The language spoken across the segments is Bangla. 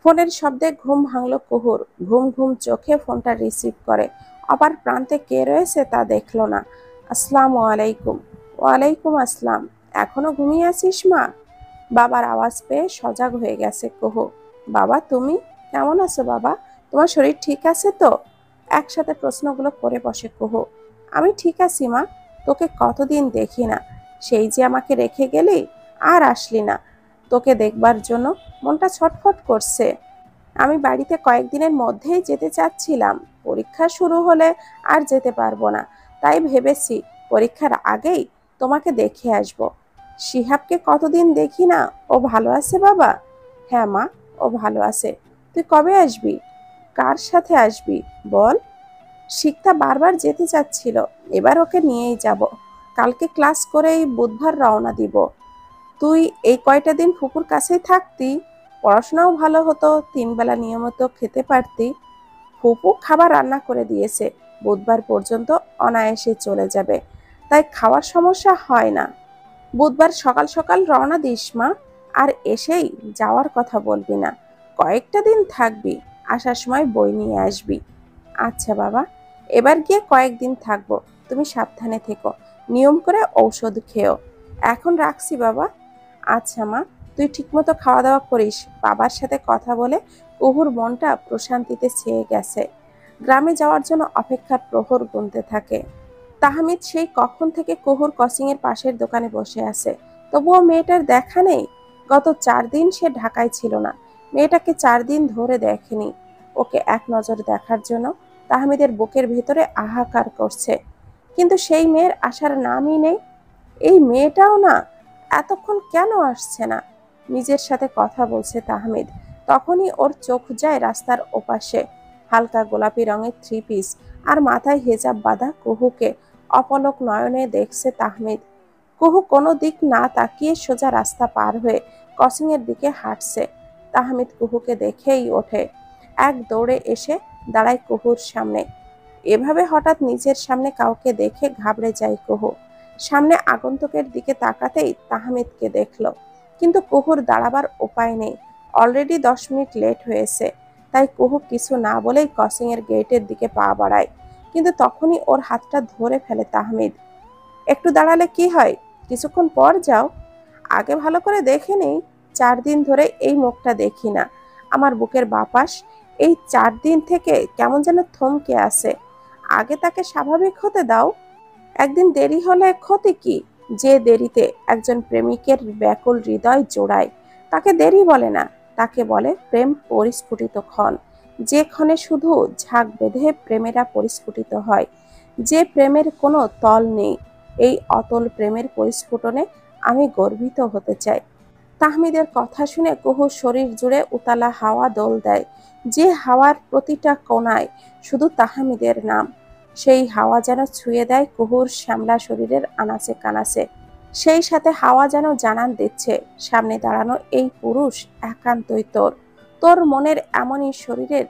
ফোনের শব্দে ঘুম ভাঙল কুহুর। ঘুম ঘুম চোখে ফোনটা রিসিভ করে। অপর প্রান্তে কে রয়েছে তা দেখলো না। আসসালামু আলাইকুম। ওয়ালাইকুম আসসালাম। এখনো ঘুমিয়ে আছিস মা? বাবার আওয়াজ পেয়ে সজাগ হয়ে গেছে কুহু। বাবা তুমি কেমন আছো বাবা? তোমার শরীর ঠিক আছে তো? একসাথে প্রশ্নগুলো করে বসে কুহু। আমি ঠিক আছি মা। তোকে কতদিন দেখি না। সেই যে আমাকে রেখে গেলি, আর আসলি না। তোকে দেখবার জন্য মনটা ছটফট করছে। আমি বাড়িতে কয়েকদিনের মধ্যেই যেতে চাচ্ছিলাম, পরীক্ষা শুরু হলে আর যেতে পারবো না। তাই ভেবেছি পরীক্ষার আগেই তোমাকে দেখে আসব। শিহাবকে কতদিন দেখি না। ও ভালো আছে বাবা? হ্যাঁ মা, ও ভালো আছে। তুই কবে আসবি? কার সাথে আসবি বল? শিক্ষা বারবার যেতে চাচ্ছিল, এবার ওকে নিয়েই যাব। কালকে ক্লাস করেই বুধবার রওনা দিব। তুই এই কয়টা দিন ফুপুর কাছেই থাকতি, পড়াশোনাও ভালো হতো, 3 বেলা নিয়মিত খেতে পারতি। ফুপু খাবার রান্না করে দিয়েছে, বুধবার পর্যন্ত অনায়াসে চলে যাবে, তাই খাওয়ার সমস্যা হয় না। বুধবার সকাল সকাল রওনা দিস মা। আর এসেই যাওয়ার কথা বলবি না, কয়েকটা দিন থাকবি, আসার সময় বই নিয়ে আসবি। আচ্ছা বাবা, এবার গিয়ে কয়েকদিন থাকবো। তুমি সাবধানে থেকো, নিয়ম করে ঔষধ খেও। এখন রাখছি বাবা। আচ্ছা মা, তুই ঠিকমতো খাওয়া দাওয়া করিস। বাবার সাথে কথা বলে কুহুর মনটা প্রশান্তিতে ছেয়ে গেছে। গ্রামে যাওয়ার জন্য অপেক্ষার প্রহর গুনতে থাকে। তাহমিদ সেই কখন থেকে কুহুর কোচিং এর পাশের দোকানে বসে আছে, তবুও মেয়েটার দেখা নেই। গত 4 দিন সে ঢাকায় ছিল না, মেয়েটাকে 4 দিন ধরে দেখেনি। ওকে এক নজর দেখার জন্য তাহমিদের বুকের ভেতরে হাহাকার করছে, কিন্তু সেই মেয়ের আসার নামই নেই। এই মেয়েটাও না, এতক্ষণ কেন আসছে না? নিজের সাথে কথা বলছে তাহমিদ, তখনই ওর চোখ যায় রাস্তার ওপাশে। হালকা গোলাপি রঙের 3 পিস আর মাথায় হেজাব বাঁধা কুহুকে অপলক নয়নে দেখছে তাহমিদ। কুহু কোনো দিক না তাকিয়ে সোজা রাস্তা পার হয়ে ক্রসিং এর দিকে হাঁটছে। তাহমিদ কুহুকে দেখেই ওঠে, এক দৌড়ে এসে দাঁড়ায় কুহুর সামনে। এভাবে হঠাৎ নিজের সামনে কাউকে দেখে ঘাবড়ে যায় কুহু। সামনে আগন্তুকের দিকে তাকাতেই তাহমিদকে দেখল, কিন্তু কুহুর দাঁড়াবার উপায় নেই। অলরেডি 10 মিনিট লেট হয়েছে। তাই কুহু কিছু না বলেই ক্রসিং এর গেটের দিকে পা বাড়ায়, কিন্তু তখনই ওর হাতটা ধরে ফেলে তাহমিদ। একটু দাঁড়ালে কি হয়, কিছুক্ষণ পর যাও। আগে ভালো করে দেখে নেই, 4 দিন ধরে এই মুখটা দেখি না। আমার বুকের বাপাস এই 4 দিন থেকে কেমন যেন থমকে আছে। আগে তাকে স্বাভাবিক হতে দাও। একদিন দেরি হলে ক্ষতি কি? যে দেরিতে একজন প্রেমিকের ব্যাকুল হৃদয় জোড়ায়, তাকে দেরি বলে না, তাকে বলে প্রেম পরিস্ফুটিত ক্ষণ। যে ক্ষণে শুধু ঝাঁক বেঁধে প্রেমেরা পরিস্ফুটিত হয়, যে প্রেমের কোনো তল নেই। এই অতল প্রেমের পরিস্ফুটনে আমি গর্বিত হতে চাই। তাহমিদের কথা শুনে কুহুর শরীর জুড়ে উতালা হাওয়া দোল দেয়। যে হাওয়ার প্রতিটা কোণায় শুধু তাহমিদের নাম। সেই হাওয়া যেন ছুঁয়ে দেয় কুহুর শ্যামলা শরীরের আনাচে কানাচে। সেই সাথে হাওয়া যেন জানান দিচ্ছে, সামনে দাঁড়ানো এই পুরুষ একান্তই তোর। তোর মনের এমনই শরীরের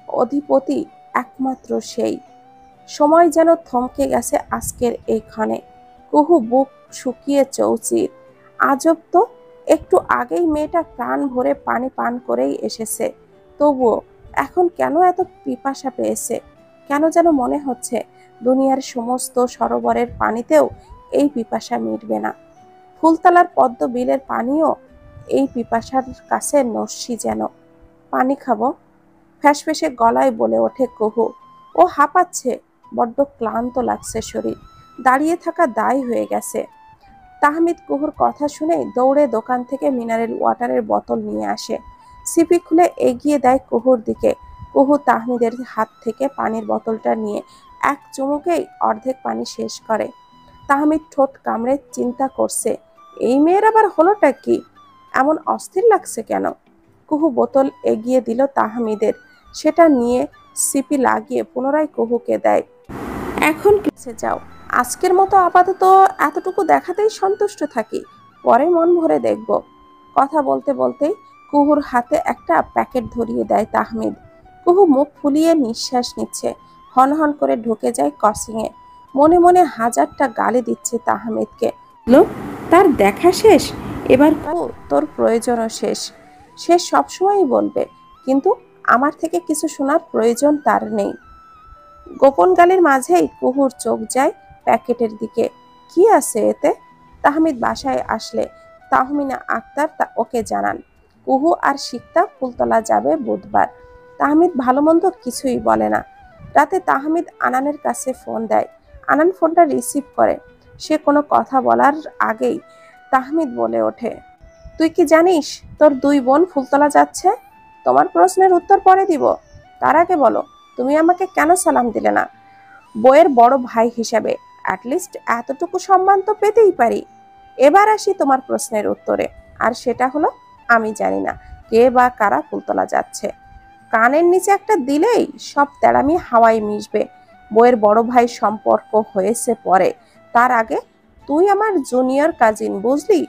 অধিপতি একমাত্র সেই। সময় যেন থমকে গেছে আজকের এই ক্ষণে। কুহু বুক শুকিয়ে চৌচির। আজব তো, একটু আগেই মেয়েটা প্রাণ ভরে পানি পান করেই এসেছে, তবুও এখন কেন এত পিপাসা পেয়েছে? কেন যেন মনে হচ্ছে দুনিয়ার সমস্ত সরোবরের পানিতেও এই পিপাসা মিটবে না। ফুলতলার পদ্ম বিলের পানিও এই পিপাসার কাছে নস্যি যেন। পানি খাবো, ফ্যাসফেসে গলায় বলে ওঠে কুহু। ও হাঁপাচ্ছে, বড্ড ক্লান্ত লাগছে শরীর, দাঁড়িয়ে থাকা দায় হয়ে গেছে। তাহমিদ কুহুর কথা শুনে দৌড়ে দোকান থেকে মিনারেল ওয়াটারের বোতল নিয়ে আসে। সিপি খুলে এগিয়ে দেয় কুহুর দিকে। কুহু তাহমিদের হাত থেকে পানির বোতলটা নিয়ে এক চুমুকেই অর্ধেক পানি শেষ করে। তাহমিদ ঠোঁট কামড়ে চিন্তা করছে, এই মেয়ের আবার হলোটা কি? এমন অস্থির লাগছে কেন? কুহু বোতল এগিয়ে দিল তাহমিদের, সেটা নিয়ে সিপি লাগিয়ে পুনরায় কুহুকে দেয়। এখন ক্লাসে যাও। আজকের মতো আপাতত এতটুকু দেখাতেই সন্তুষ্ট থাকি, পরে মন ভরে দেখব। কথা বলতে বলতেই কুহুর হাতে একটা প্যাকেট ধরিয়ে দেয় তাহমিদ। কুহু মুখ ফুলিয়ে নিঃশ্বাস নিচ্ছে, হনহন করে ঢুকে যায় ক্রসিংয়ে। মনে মনে হাজারটা গালি দিচ্ছে তাহমিদকে। লো, তার দেখা শেষ, এবার কুহু তোর প্রয়োজনও শেষ। সে সবসময়ই বলবে কিন্তু আমার থেকে কিছু শোনার প্রয়োজন তার নেই। গোপন গালির মাঝেই কুহুর চোখ যায় প্যাকেটের দিকে। কি আছে এতে? তাহমিদ বাসায় আসলে তাহমিনা আক্তার ওকে জানান কুহু আর শিকতা ফুলতলা যাবে বুধবার। তাহমিদ ভালো মন্দ কিছুই বলে না। রাতে তাহমিদ আনানের কাছে ফোন দেয়। আনান ফোনটা রিসিভ করে। সে কোনো কথা বলার আগেই তাহমিদ বলে ওঠে, তুই কি জানিস তোর 2 বোন ফুলতলা যাচ্ছে? তোমার প্রশ্নের উত্তর পরে দিব, তার আগে বলো তুমি আমাকে কেন সালাম দিলে না? বইয়ের বড় ভাই হিসাবে অ্যাটলিস্ট এতটুকু সম্মান তো পেতেই পারি। এবার আসি তোমার প্রশ্নের উত্তরে, আর সেটা হলো আমি জানি না কে বা কারা ফুলতলা যাচ্ছে। কানের নিচে একটা দিলেই সব তেড়ামি হাওয়ায় মিশবে। বইয়ের বড় ভাই সম্পর্ক হয়েছে পরে, তার আগে তুই আমার জুনিয়র কাজিন, বুঝলি?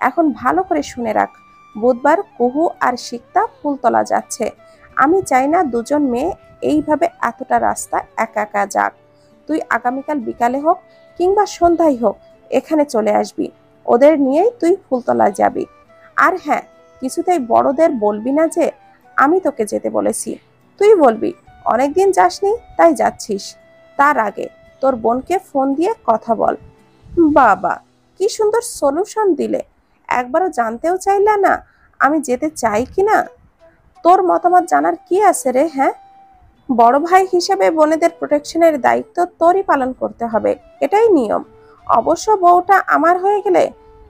এখন ভালো করে শুনে রাখ, বুধবার কুহু আর শিকতা ফুলতলা যাচ্ছে। আমি চাই না দুজন মেয়ে এইভাবে এতটা রাস্তা একা একা যাক। তুই আগামীকাল বিকালে হোক কিংবা সন্ধ্যায় হোক এখানে চলে আসবি। ওদের নিয়েই তুই ফুলতলা যাবি। আর হ্যাঁ, কিছুতেই বড়দের বলবি না যে আমি তোকে যেতে বলেছি। তুই বলবি অনেকদিন যাসনি তাই যাচ্ছিস। তার আগে তোর বোনকে ফোন দিয়ে কথা বল। বাবা, কি সুন্দর সলিউশন দিলে! একবারও জানতেও চাইলা না আমি যেতে চাই কিনা? তোর মতামত জানার কি আছে রে? হ্যাঁ, বড় ভাই হিসেবে বোনেদের প্রোটেকশনের দায়িত্ব তোরই পালন করতে হবে, এটাই নিয়ম। অবশ্য বউটা আমার হয়ে গেলে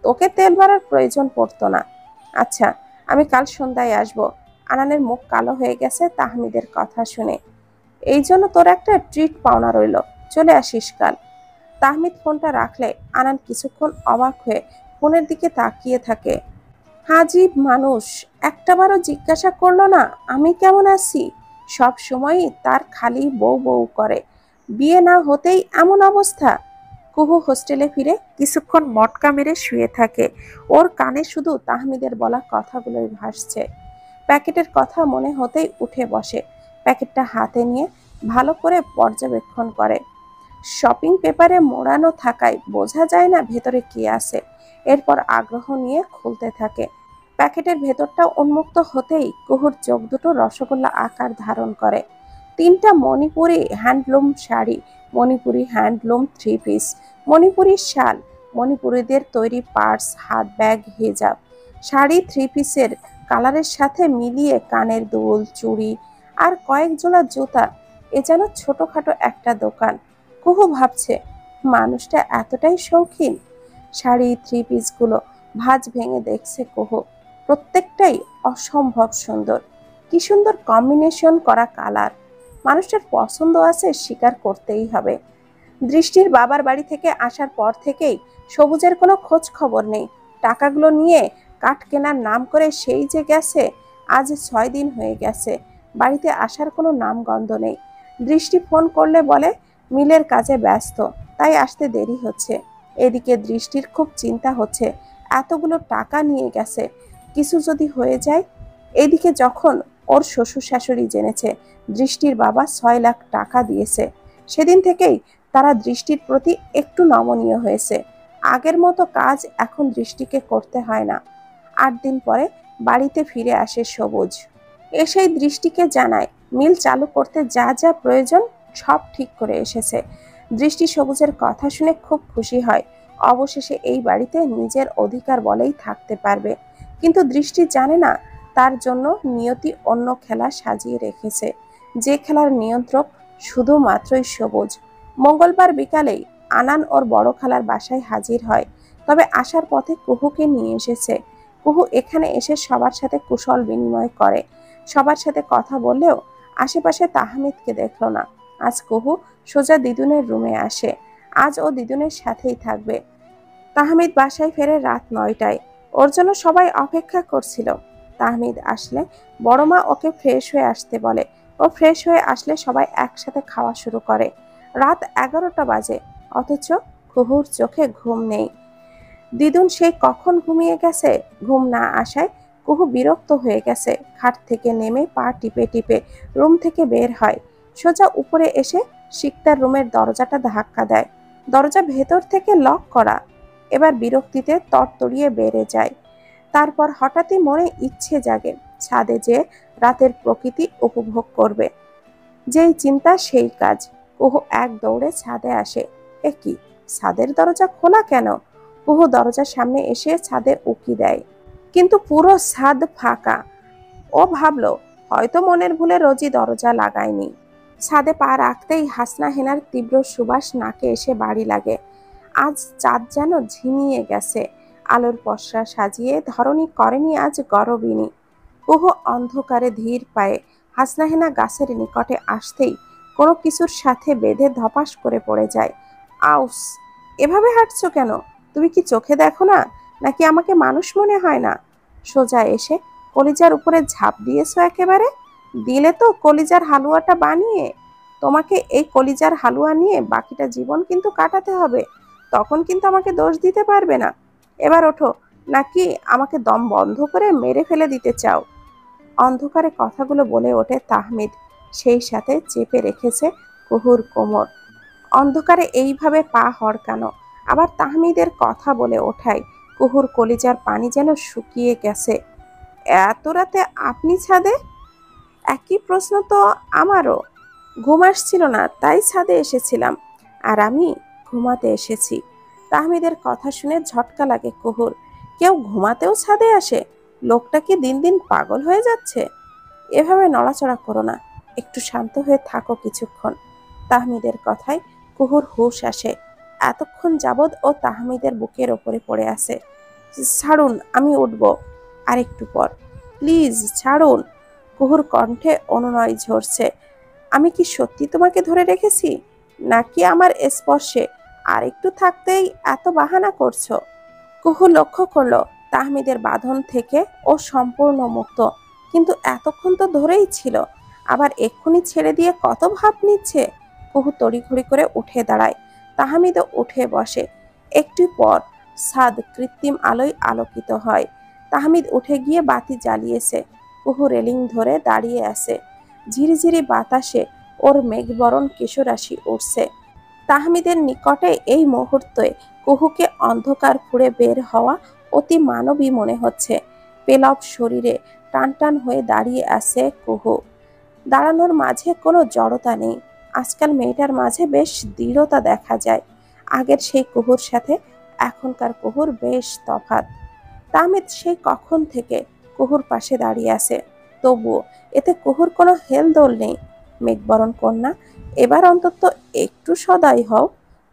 তোকে তেল মারার প্রয়োজন পড়তো না। আচ্ছা, আমি কাল সন্ধ্যায় আসবো। আনানের মুখ কালো হয়ে গেছে তাহমিদের কথা শুনে। এই জন্য তোর একটা ট্রিট পাওনা রইল, চলে আসিস কাল। তাহমিদ ফোনটা রাখলে আনান কিছুক্ষণ অবাক হয়ে ফোনের দিকে তাকিয়ে থাকে। হাজীব মানুষ, একটাবারও জিজ্ঞাসা করলো না আমি কেমন আছি। সব সময়ই তার খালি বউ বউ করে। বিয়ে না হতেই এমন অবস্থা। কুহু হোস্টেলে ফিরে কিছুক্ষণ মটকা মেরে শুয়ে থাকে। ওর কানে শুধু তাহমিদের বলা কথাগুলোই ভাসছে। প্যাকেটের কথা মনে হতেই উঠে বসে। প্যাকেটটা হাতে নিয়ে ভালো করে পর্যবেক্ষণ করে। শপিং পেপারে মোড়ানো থাকায় বোঝা যায় না ভেতরে কি আছে। এরপর আগ্রহ নিয়ে খুলতে থাকে। প্যাকেটের ভেতরটা উন্মুক্ত হতেই কুহুর চোখ দুটো রসগোল্লা আকার ধারণ করে। 3টা Manipuri handloom sari, Manipuri handloom 3 piece, Manipuri শাল, মণিপুরীদের তৈরি পার্স, হাত ব্যাগ, হিজাব। শাড়ি 3 পিসের কালারের সাথে মিলিয়ে কানের দুল, চুড়ি আর কয়েক জোড়া জুতা। এ যেন ছোটখাটো একটা দোকান। কুহু ভাবছে মানুষটা এতটাই শৌখিন। শাড়ি 3 পিসগুলো ভাঁজ ভেঙে দেখছে কুহু। প্রত্যেকটাই অসম্ভব সুন্দর। কি সুন্দর কম্বিনেশন করা কালার। মানুষটার পছন্দ আছে, স্বীকার করতেই হবে। দৃষ্টির বাবার বাড়ি থেকে আসার পর থেকেই সবুজের কোনো খোঁজ খবর নেই। টাকাগুলো নিয়ে কাঠ কেনার নাম করে সেই যে গেছে, আজ 6 দিন হয়ে গেছে। বাড়িতে আসার কোনো নামগন্ধ নেই। দৃষ্টি ফোন করলে বলে মিলের কাজে ব্যস্ত, তাই আসতে দেরি হচ্ছে। এদিকে দৃষ্টির খুব চিন্তা হচ্ছে, এতগুলো টাকা নিয়ে গেছে, কিছু যদি হয়ে যায়। এদিকে যখন ওর শ্বশুর শাশুড়ি জেনেছে দৃষ্টির বাবা 6 লাখ টাকা দিয়েছে, সেদিন থেকেই তারা দৃষ্টির প্রতি একটু নমনীয় হয়েছে। আগের মতো কাজ এখন দৃষ্টিকে করতে হয় না। 8 দিন পরে বাড়িতে ফিরে আসে সবুজ। এসেই দৃষ্টিকে জানায় মিল চালু করতে যা যা প্রয়োজন সব ঠিক করে এসেছে। দৃষ্টি সবুজের কথা শুনে খুব খুশি হয়। অবশেষে এই বাড়িতে নিজের অধিকার বলেই থাকতে পারবে। কিন্তু দৃষ্টি জানে না তার জন্য নিয়তি অন্য খেলা সাজিয়ে রেখেছে, যে খেলার নিয়ন্ত্রক শুধুমাত্রই সবুজ। মঙ্গলবার বিকালেই আনান ওর বড় খালার বাসায় হাজির হয়। তবে আসার পথে কুহুকে নিয়ে এসেছে। কুহু এখানে এসে সবার সাথে কুশল বিনিময় করে। সবার সাথে কথা বললেও আশেপাশে তাহমিদকে দেখল না। আজ কুহু সোজা দিদুনের রুমে আসে। আজ ও দিদুনের সাথেই থাকবে। তাহমিদ বাসায় ফেরে রাত 9টায়। ওর জন্য সবাই অপেক্ষা করছিল। তাহমিদ আসলে বড়মা ওকে ফ্রেশ হয়ে আসতে বলে। ও ফ্রেশ হয়ে আসলে সবাই একসাথে খাওয়া শুরু করে। রাত 11টা বাজে, অথচ কুহুর চোখে ঘুম নেই। দিদুন সেই কখন ঘুমিয়ে গেছে। ঘুম না আসায় কুহু বিরক্ত হয়ে গেছে। খাট থেকে নেমে পা টিপে টিপে রুম থেকে বের হয়। সোজা উপরে এসে শিকতার রুমের দরজাটা ধাক্কা দেয়। দরজা ভেতর থেকে লক করা। এবার বিরক্তিতে তরতরিয়ে বেড়ে যায়। তারপর হঠাৎই মনে ইচ্ছে জাগে, ছাদে যে রাতের প্রকৃতি উপভোগ করবে। যেই চিন্তা সেই কাজ। কুহু এক দৌড়ে ছাদে আসে। এ কি, ছাদের দরজা খোলা কেন? কুহু দরজার সামনে এসে ছাদে উকি দেয়, কিন্তু পুরো ছাদ ফাঁকা। ও ভাবলো হয়তো মনের ভুলে রোজই দরজা লাগায়নি। ছাদে পা রাখতেই হাসনা হেনার তীব্র সুবাস নাকে এসে বাড়ি লাগে। আজ চাঁদ যেন ঝিমিয়ে গেছে, আলোর পসরা সাজিয়ে ধরণী করেনি আজ গরবিনী। কুহু অন্ধকারে ধীর পায়ে হাসনা হেনা গাছের নিকটে আসতেই কোনো কিছুর সাথে বেঁধে ধপাস করে পড়ে যায়। আউস! এভাবে হাঁটছো কেন? তুমি কি চোখে দেখো না, নাকি আমাকে মানুষ মনে হয় না? সোজা এসে কলিজার উপরে ঝাঁপ দিয়েছো একেবারে। দিলে তো কলিজার হালুয়াটা বানিয়ে। তোমাকে এই কলিজার হালুয়া নিয়ে বাকিটা জীবন কিন্তু কাটাতে হবে, তখন কিন্তু আমাকে দোষ দিতে পারবে না। এবার ওঠো, নাকি আমাকে দম বন্ধ করে মেরে ফেলে দিতে চাও? অন্ধকারে কথাগুলো বলে ওঠে তাহমিদ, সেই সাথে চেপে রেখেছে কুহুর কোমর। অন্ধকারে এইভাবে পা হড়কানো, আবার তাহমিদের কথা বলে ওঠায় কুহুর কলিজার পানি যেন শুকিয়ে গেছে। এত রাতে আপনি ছাদে? একই প্রশ্ন তো আমারও। ঘুম আসছিল না, তাই ছাদে এসেছিলাম। আর আমি ঘুমাতে এসেছি। তাহমিদের কথা শুনে ঝটকা লাগে কুহুর। কেউ ঘুমাতেও ছাদে আসে? লোকটা কি দিন দিন পাগল হয়ে যাচ্ছে? এভাবে নড়াচড়া করো না, একটু শান্ত হয়ে থাকো কিছুক্ষণ। তাহমিদের কথায় কুহুর হুঁশ আসে। এতক্ষণ যাবৎ ও তাহমিদের বুকের ওপরে পড়ে আছে। ছাড়ুন, আমি উঠব আর একটু পর। প্লিজ ছাড়ুন। কুহুর কণ্ঠে অনুনয় ঝরছে। আমি কি সত্যি তোমাকে ধরে রেখেছি, নাকি আমার স্পর্শে আর একটু থাকতেই এত বাহানা করছো? কুহু লক্ষ্য করলো তাহমিদের বাঁধন থেকে ও সম্পূর্ণ মুক্ত, কিন্তু এতক্ষণ তো ধরেই ছিল, আবার এক্ষুনি ছেড়ে দিয়ে কত ভাব নিচ্ছে। কুহু তড়িঘড়ি করে উঠে দাঁড়ায়। তাহমিদও উঠে বসে। একটু পর ছাদ কৃত্রিম আলোয় আলোকিত হয়। তাহমিদ উঠে গিয়ে বাতি জ্বালিয়েছে। কুহু রেলিং ধরে দাঁড়িয়ে আছে। ঝিরিঝিরি বাতাসে ওর মেঘবরণ কেশরাশি উঠছে। তাহমিদের নিকটে এই মুহূর্তে কুহুকে অন্ধকার ফুঁড়ে বের হওয়া অতি মানবী মনে হচ্ছে। পেলব শরীরে টান টান হয়ে দাঁড়িয়ে আছে কুহু। দাঁড়ানোর মাঝে কোনো জড়তা নেই। আজকাল মেয়েটার মাঝে বেশ দৃঢ়তা দেখা যায়। আগের সেই কুহুর সাথে এখনকার কুহুর বেশ তফাৎ। তাহমিদ সেই কখন থেকে কুহুর পাশে দাঁড়িয়ে আছে, তবুও এতে কুহুর কোনো হেলদোল নেই। মেঘবরণ কন্যা, এবার অন্তত একটু সদয় হও।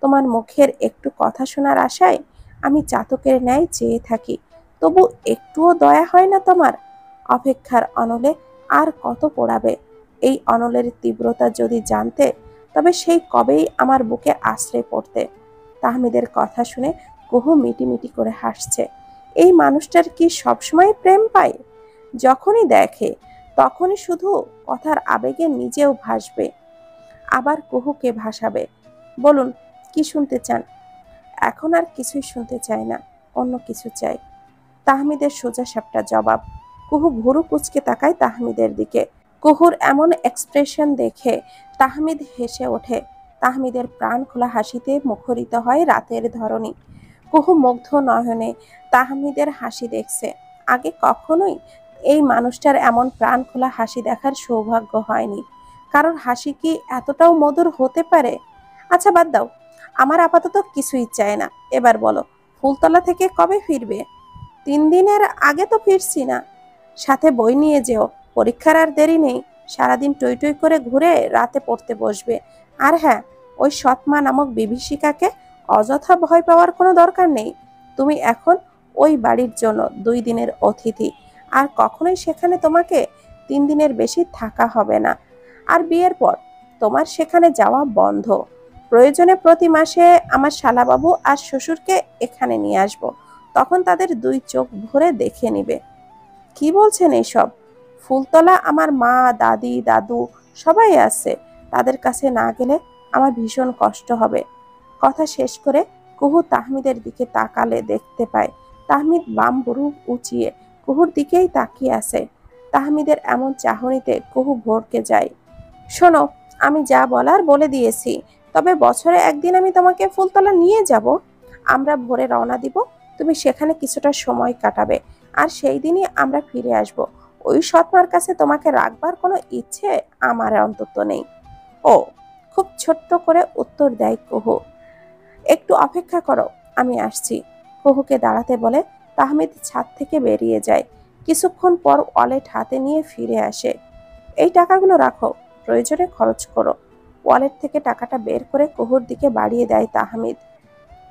তোমার মুখের একটু কথা শোনার আশায় আমি চাতকের ন্যায় চেয়ে থাকি, তবু একটুও দয়া হয় না তোমার? অপেক্ষার অনলে আর কত পোড়াবে? এই অনলের তীব্রতা যদি জানতে, তবে সেই কবেই আমার বুকে আশ্রে পড়তে। তাহমিদের কথা শুনে কুহু মিটিমিটি করে হাসছে। এই মানুষটার কি সবসময় প্রেম পায়? যখনই দেখে তখনই শুধু কথার আবেগে নিজেও ভাসবে, আবার কুহুকে ভাসাবে। বলুন, কি শুনতে চান? এখন আর কিছুই শুনতে চায় না, অন্য কিছু চাই। তাহমিদের সোজা সাপটা জবাব। কুহু ভুরু কুঁচকে তাকায় তাহমিদের দিকে। কুহুর এমন এক্সপ্রেশন দেখে তাহমিদ হেসে ওঠে। তাহমিদের প্রাণ খোলা হাসিতে মুখরিত হয় রাতের ধরনী। কুহু মুগ্ধ নয়নে তাহমিদের হাসি দেখছে। আগে কখনোই এই মানুষটার এমন প্রাণ খোলা হাসি দেখার সৌভাগ্য হয়নি। কারণ হাসি কি এতটাও মধুর হতে পারে? আচ্ছা বাদ দাও, আমার আপাতত কিছুই চাই না। এবার বলো, ফুলতলা থেকে কবে ফিরবে? 3 দিনের আগে তো ফিরছি না। সাথে বই নিয়ে যেও, পরীক্ষার আর দেরি নেই। সারাদিন টই টই করে ঘুরে রাতে পড়তে বসবে। আর হ্যাঁ, ওই সৎমা নামক বিভীষিকাকে অযথা ভয় পাওয়ার কোনো দরকার নেই। তুমি এখন ওই বাড়ির জন্য 2 দিনের অতিথি, আর কখনোই সেখানে তোমাকে 3 দিনের বেশি থাকা হবে না। আর বিয়ের পর তোমার সেখানে যাওয়া বন্ধ। প্রয়োজনে প্রতি মাসে আমার শালাবাবু আর শ্বশুরকে এখানে নিয়ে আসবো, তখন তাদের 2 চোখ ভরে দেখে নিবে। কি বলছেন এইসব? ফুলতলা আমার মা, দাদি, দাদু সবাই আছে। তাদের কাছে না গেলে আমার ভীষণ কষ্ট হবে। কথা শেষ করে কুহু তাহমিদের দিকে তাকালে দেখতে পায় তাহমিদ বাম ভুরু উঁচিয়ে কুহুর দিকেই তাকিয়ে আছে। তাহমিদের এমন চাহনিতে কুহু ভড়কে যায়। শোনো, আমি যা বলার বলে দিয়েছি, তবে বছরে একদিন আমি তোমাকে ফুলতলা নিয়ে যাব। আমরা ভোরে রওনা দিব, তুমি সেখানে কিছুটা সময় কাটাবে, আর সেই দিনই আমরা ফিরে আসব। ওই সৎমার কাছে তোমাকে রাখবার কোনো ইচ্ছে আমার অন্তত নেই। ও, খুব ছোট্ট করে উত্তর দেয় কুহু। একটু অপেক্ষা করো, আমি আসছি। কুহুকে দাঁড়াতে বলে তাহমিদ ছাদ থেকে বেরিয়ে যায়। কিছুক্ষণ পর ওয়ালেট হাতে নিয়ে ফিরে আসে। এই টাকাগুলো রাখো, প্রয়োজনে খরচ করো। ওয়ালেট থেকে টাকাটা বের করে কুহুর দিকে বাড়িয়ে দেয় তাহমিদ।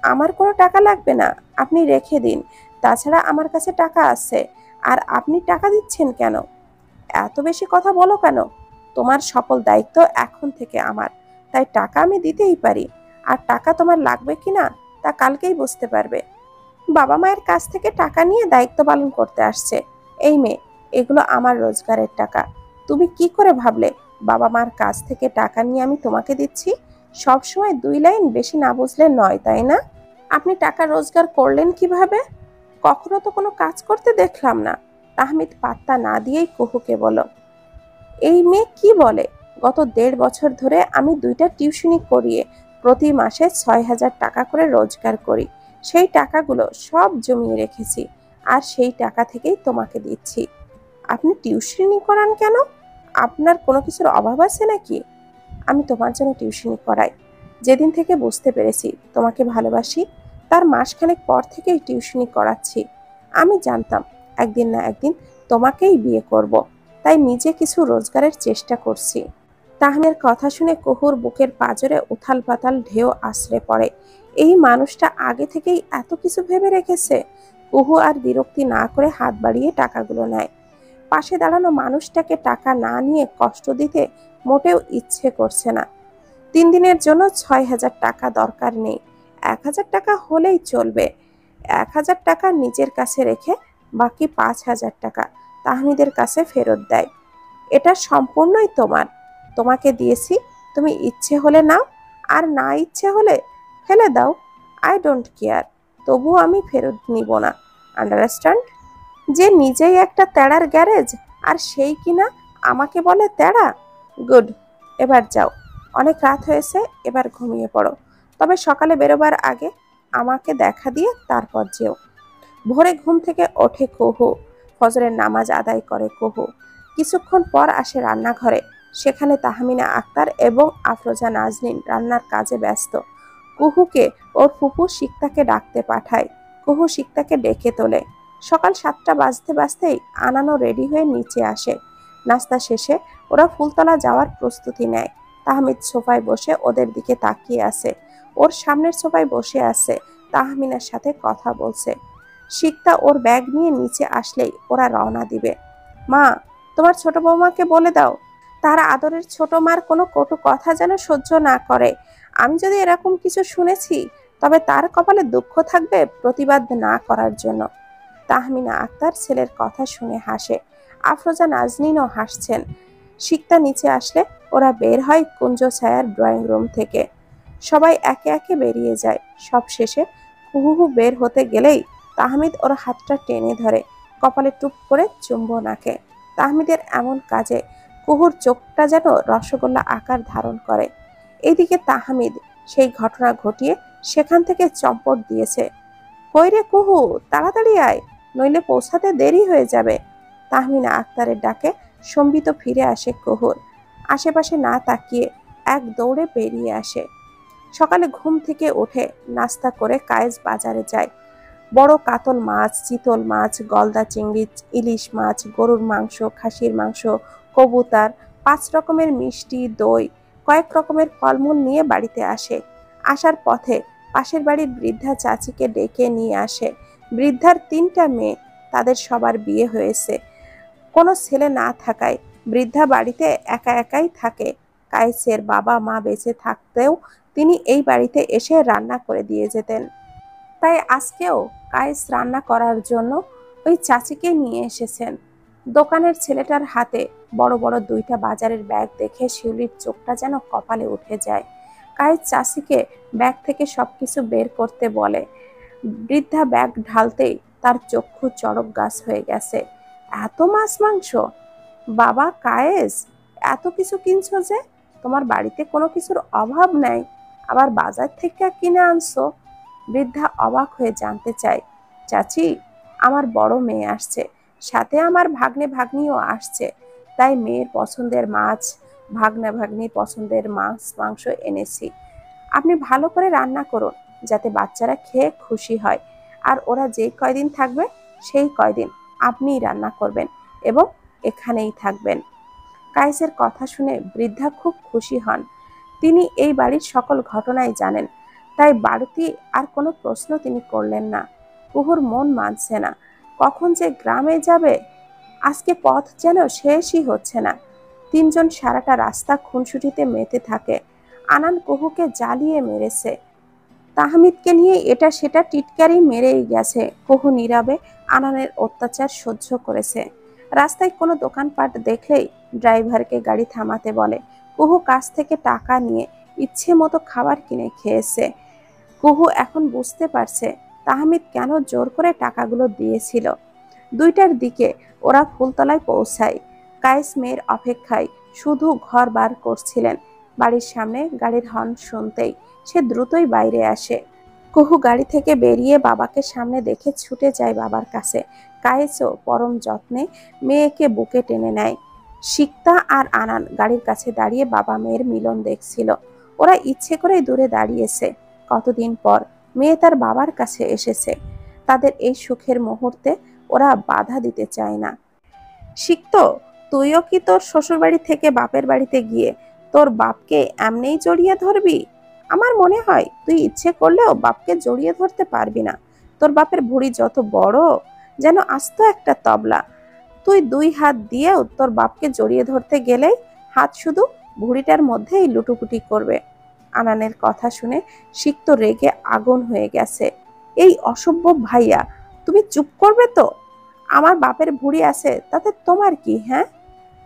আমার কোনো টাকা লাগবে না, আপনি রেখে দিন। তাছাড়া আমার কাছে টাকা আছে। আর আপনি টাকা দিচ্ছেন কেন? এত বেশি কথা বলো কেন? তোমার সকল দায়িত্ব এখন থেকে আমার, তাই টাকা আমি দিতেই পারি। আর টাকা তোমার লাগবে কিনা তা কালকেই বুঝতে পারবে। বাবা মায়ের কাছ থেকে টাকা নিয়ে দায়িত্ব পালন করতে আসছে। এই মেয়ে, এগুলো আমার রোজগারের টাকা। তুমি কি করে ভাবলে বাবা মার কাছ থেকে টাকা নিয়ে আমি তোমাকে দিচ্ছি? সবসময় দুই লাইন বেশি না বুঝলে নয়, তাই না? আপনি টাকা রোজগার করলেন কিভাবে? কখনো তো কোনো কাজ করতে দেখলাম না। তাহমিদ পাত্তা না দিয়েই কুহুকে বলল, এই মেয়ে কি বলে? গত 1.5 বছর ধরে আমি 2টা টিউশনি করিয়ে প্রতি মাসে 6,000 টাকা করে রোজগার করি। সেই টাকাগুলো সব জমিয়ে রেখেছি, আর সেই টাকা থেকেই তোমাকে দিচ্ছি। আপনি টিউশনি করান কেন? আপনার কোনো কিছুর অভাব আছে নাকি? আমি তোমার জন্য টিউশনি করাই। যেদিন থেকে বুঝতে পেরেছি তোমাকে ভালোবাসি, তার মাসখানেক পর থেকেই টিউশনি করাচ্ছি। আমি জানতাম একদিন না একদিন তোমাকেই বিয়ে করব, তাই নিজে কিছু রোজগারের চেষ্টা করছি। তাহমিদের কথা শুনে কুহুর বুকের পাঁজরে উথাল পাতাল ঢেউ আছড়ে পড়ে। এই মানুষটা আগে থেকেই এত কিছু ভেবে রেখেছে। কুহু আর বিরক্তি না করে হাত বাড়িয়ে টাকাগুলো নেয়। পাশে দাঁড়ানো মানুষটাকে টাকা না নিয়ে কষ্ট দিতে মোটেও ইচ্ছে করছে না। 3 দিনের জন্য 6,000 টাকা দরকার নেই, 1,000 টাকা হলেই চলবে। 1,000 টাকা নিজের কাছে রেখে বাকি 5,000 টাকা তাহমিদের কাছে ফেরত দেয়। এটা সম্পূর্ণই তোমার, তোমাকে দিয়েছি, তুমি ইচ্ছে হলে নাও, আর না ইচ্ছে হলে ফেলে দাও। আই ডোন্ট কেয়ার, তবুও আমি ফেরত নিব না। আন্ডারস্ট্যান্ড? যে নিজেই একটা তেড়ার গ্যারেজ, আর সেই কিনা আমাকে বলে তেড়া। গুড, এবার যাও, অনেক রাত হয়েছে, এবার ঘুমিয়ে পড়ো। তবে সকালে বেরোবার আগে আমাকে দেখা দিয়ে তারপর যেও। ভোরে ঘুম থেকে ওঠে কুহু। ফজরের নামাজ আদায় করে কুহু। কিছুক্ষণ পর আসে রান্নাঘরে। সেখানে তাহমিনা আক্তার এবং আফরোজা নাজনীন রান্নার কাজে ব্যস্ত। কুহুকে ওর ফুপু শিক্তাকে ডাকতে পাঠায়। কুহু শিক্তাকে ডেকে তোলে। সকাল 7টা বাজতে বাজতেই আনানো রেডি হয়ে নিচে আসে। নাস্তা শেষে ওরা ফুলতলা যাওয়ার প্রস্তুতি নেয়। তাহমিদ সোফায় বসে ওদের দিকে তাকিয়ে আছে। ওর সামনের সোফায় বসে আছে, তাহমিনার সাথে কথা বলছে। শিক্তা ওর ব্যাগ নিয়ে নিচে আসলেই ওরা রওনা দিবে। মা, তোমার ছোট বৌমাকে বলে দাও তার আদরের ছোট মার কোনো কটু কথা যেন সহ্য না করে। আমি যদি এরকম কিছু শুনেছি, তবে তার কপালে দুঃখ থাকবে প্রতিবাদ না করার জন্য। তাহমিনা আক্তার ছেলের কথা শুনে হাসে। আফরোজা নাজনীনও হাসছেন। শিক্তা নিচে আসলে ওরা বের হয় কুঞ্জ ছায়ার ড্রয়িং রুম থেকে। সবাই একে একে বেরিয়ে যায়। সব শেষে কুহু বের হতে গেলেই তাহমিদ ওর হাতটা টেনে ধরে, কপালে টুপ করে চুম্বন আঁকে। তাহমিদের এমন কাজে কুহুর চোখটা যেন রসগোল্লা আকার ধারণ করে। এইদিকে তাহমিদ সেই ঘটনা ঘটিয়ে সেখান থেকে চম্পট দিয়েছে। কই রে কুহু, তাড়াতাড়ি আয়, নইলে পৌঁছাতে দেরি হয়ে যাবে। তাহমিনা আক্তারের ডাকে সম্বিত ফিরে আসে কুহুর। আশেপাশে না তাকিয়ে এক দৌড়ে বেরিয়ে আসে। সকালে ঘুম থেকে উঠে নাস্তা করে কায়েস বাজারে যায়। বড় কাতল মাছ, চিতল মাছ, গলদা চিংড়ি, ইলিশ মাছ, গরুর মাংস, খাসির মাংস, কবুতর, 5 রকমের মিষ্টি, দই, কয়েক রকমের ফলমূল নিয়ে বাড়িতে আসে। আসার পথে পাশের বাড়ির বৃদ্ধা চাচিকে ডেকে নিয়ে আসে। বৃদ্ধার 3টা মেয়ে, তাদের সবার বিয়ে হয়েছে। কোনো ছেলে না থাকায় বৃদ্ধা বাড়িতে একা একাই থাকে। কায়েসের বাবা মা বেঁচে থাকতেও তিনি এই বাড়িতে এসে রান্না করে দিয়ে যেতেন। তাই আজকেও কায়েস রান্না করার জন্য ওই চাচিকে নিয়ে এসেছেন। দোকানের ছেলেটার হাতে বড় বড় 2টা বাজারের ব্যাগ দেখে শিউলির চোখটা যেন কপালে উঠে যায়। কায়েস চাচিকে ব্যাগ থেকে সবকিছু বের করতে বলে। বৃদ্ধা ব্যাগ ঢালতেই তার চক্ষু চড়ক গাছ হয়ে গেছে। এত মাছ মাংস! বাবা কায়েস, এত কিছু কিনছো যে? তোমার বাড়িতে কোনো কিছুর অভাব নাই, আবার বাজার থেকে কিনে আনছো? বৃদ্ধা অবাক হয়ে জানতে চায়। চাচি, আমার বড় মেয়ে আসছে, সাথে আমার ভাগ্নে ভাগ্নিও আসছে, তাই মেয়ের পছন্দের মাছ, ভাগ্না ভাগ্নির পছন্দের মাছ মাংস এনেছি। আপনি ভালো করে রান্না করুন, যাতে বাচ্চারা খেয়ে খুশি হয়। আর ওরা যে কয়দিন থাকবে সেই কয়দিন আপনিই রান্না করবেন এবং এখানেই থাকবেন। কায়েসের কথা শুনে বৃদ্ধা খুব খুশি হন। তিনি এই বাড়ির সকল ঘটনাই জানেন, তাই বাড়তি আর কোনো প্রশ্ন তিনি করলেন না। কুহুর মন মানছে না, কখন যে গ্রামে যাবে। আজকে পথ যেন শেষই হচ্ছে না। তিনজন সারাটা রাস্তা খুনসুটিতে মেতে থাকে। আনান কুহুকে জ্বালিয়ে মেরেছে, তাহমিদকে নিয়ে এটা সেটা টিটকারি মেরেই গেছে। কুহু নীরবে আনানের অত্যাচার সহ্য করেছে। রাস্তায় কোনো দোকানপাট দেখলেই ড্রাইভারকে গাড়ি থামাতে বলে। কুহু কাছ থেকে টাকা নিয়ে ইচ্ছে মতো খাবার কিনে খেয়েছে। কুহু এখন বুঝতে পারছে তাহমিদ কেন জোর করে টাকাগুলো দিয়েছিল। 2টার দিকে ওরা ফুলতলায় পৌঁছায়। কায়েস মেয়ের অপেক্ষায় শুধু ঘর বার করছিলেন। বাড়ির সামনে গাড়ির হর্ন শুনতেই সে দ্রুতই বাইরে আসে। কুহু গাড়ি থেকে বেরিয়ে বাবাকে সামনে দেখে ছুটে যায় বাবার কাছে। কায়েসও পরম যত্নে মেয়েকে বুকে টেনে নেয়। সিক্তা আর আনান গাড়ির কাছে দাঁড়িয়ে বাবা মেয়ের মিলন দেখছিল। ওরা ইচ্ছে করে দূরে দাঁড়িয়েছে। কতদিন পর মেয়ে তার বাবার কাছে এসেছে। তাদের এই সুখের মুহূর্তে ওরা বাধা দিতে চায় না। সিক্ত, তুইও কি তোর শ্বশুর বাড়ি থেকে বাপের বাড়িতে গিয়ে তোর বাপকে এমনিই জড়িয়ে ধরবি? আমার মনে হয় তুই ইচ্ছে করলেও বাপকে জড়িয়ে ধরতে পারবি না। তোর বাপের ভুঁড়ি যত বড়, যেন আস্ত একটা তবলা। তুই 2 হাত দিয়েও তোর বাপকে জড়িয়ে ধরতে গেলেই হাত শুধু ভুঁড়িটার মধ্যেই লুটোপুটি করবে। আনানের কথা শুনে সিক্ত রেগে আগুন হয়ে গেছে। এই অসভ্য ভাইয়া, তুমি চুপ করবে তো? আমার বাপের ভুঁড়ি আছে তাতে তোমার কি? হ্যাঁ,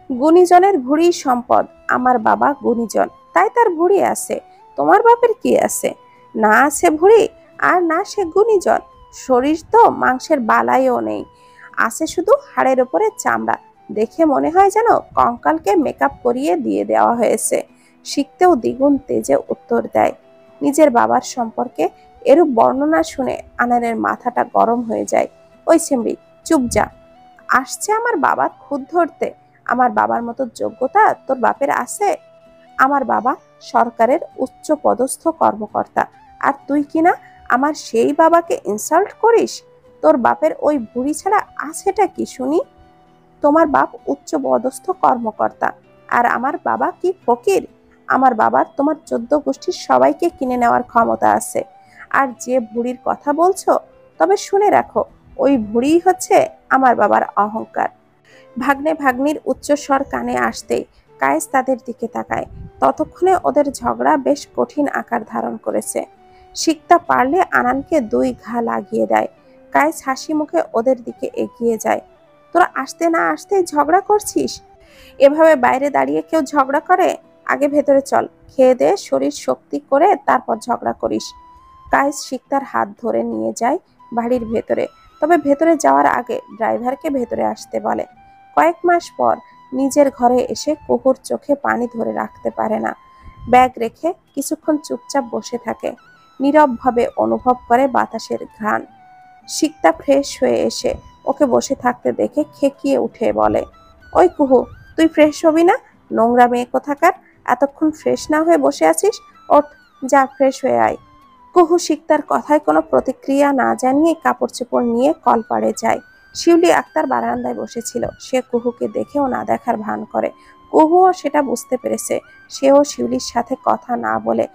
গুণীজনের ভুঁড়ি সম্পদ। আমার বাবা গুণীজন, তাই তার ভুঁড়ি আছে। তোমার বাপের কি আছে? না আছে ভুঁড়ি, আর না সে গুণীজন। শরীর তো মাংসের বালাইও নেই, আছে শুধু হাড়ের ওপরে চামড়া। দেখে মনে হয় যেন কঙ্কালকে মেকআপ করিয়ে দিয়ে দেওয়া হয়েছে। শিখতেও দ্বিগুণ তেজে উত্তর দেয়। নিজের বাবার সম্পর্কে এরূপ বর্ণনা শুনে আনানের মাথাটা গরম হয়ে যায়। ওই সেমরি, চুপ যা। আসছে আমার বাবার খুদ ধরতে। আমার বাবার মতো যোগ্যতা তোর বাপের আছে? আমার বাবা সরকারের উচ্চ পদস্থ কর্মকর্তা, আর তুই কিনা আমার সেই বাবাকে ইনসাল্ট করিস? তোর বাপের ওই বুড়ি ছাড়া আছেটা কি শুনি? তোমার বাপ উচ্চ পদস্থ কর্মকর্তা, আর আমার বাবা কি ফকির? আমার বাবার তোমার 14 গোষ্ঠীর সবাইকে কিনে নেওয়ার ক্ষমতা আছে। আর যে বুড়ির কথা বলছো, তবে শুনে রাখো, ওই বুড়ি হচ্ছে আমার বাবার অহংকার। ভাগ্নে ভাগ্নির উচ্চস্বর কানে আসতেই কায়েস তাদের দিকে তাকায়। ততক্ষণে ওদের ঝগড়া বেশ কঠিন আকার ধারণ করেছে। সিক্তা পারলে আনানকে 2 ঘা লাগিয়ে দেয়। কায়েস হাসি মুখে ওদের দিকে এগিয়ে যায়। তোরা আসতে না আসতেই ঝগড়া করছিস? এভাবে বাইরে দাঁড়িয়ে কেউ ঝগড়া করে? আগে ভেতরে চল, খেয়ে দে শরীর শক্তি করে তারপর ঝগড়া করিস। কায়েস সিক্তার হাত ধরে নিয়ে যায় বাড়ির ভেতরে, তবে ভেতরে যাওয়ার আগে ড্রাইভারকে ভেতরে আসতে বলে। কয়েক মাস পর নিজের ঘরে এসে কুহুর চোখে পানি ধরে রাখতে পারে না। ব্যাগ রেখে কিছুক্ষণ চুপচাপ বসে থাকে। নীরবভাবে অনুভব করে বাতাসের ঘ্রাণ। সিক্তা ফ্রেশ হয়ে এসে ওকে বসে থাকতে দেখে খেকিয়ে উঠে বলে, ওই কুহু, তুই ফ্রেশ হবি না? নোংরা মেয়ে কোথাকার, এতক্ষণ ফ্রেশ না হয়ে বসে আছিস। ওঠ, যা ফ্রেশ হয়ে আয়। কুহু সিক্তার কথায় কোনো প্রতিক্রিয়া না জানিয়ে কাপড় চোপড় নিয়ে কলপাড়ে যায়। শিউলি আক্তার বারান্দায় বসেছিল। সে কুহুকে দেখেও না দেখার ভান করে। কুহুও সেটা বুঝতে পেরেছে। সেও শিউলির সাথে কথা না বলে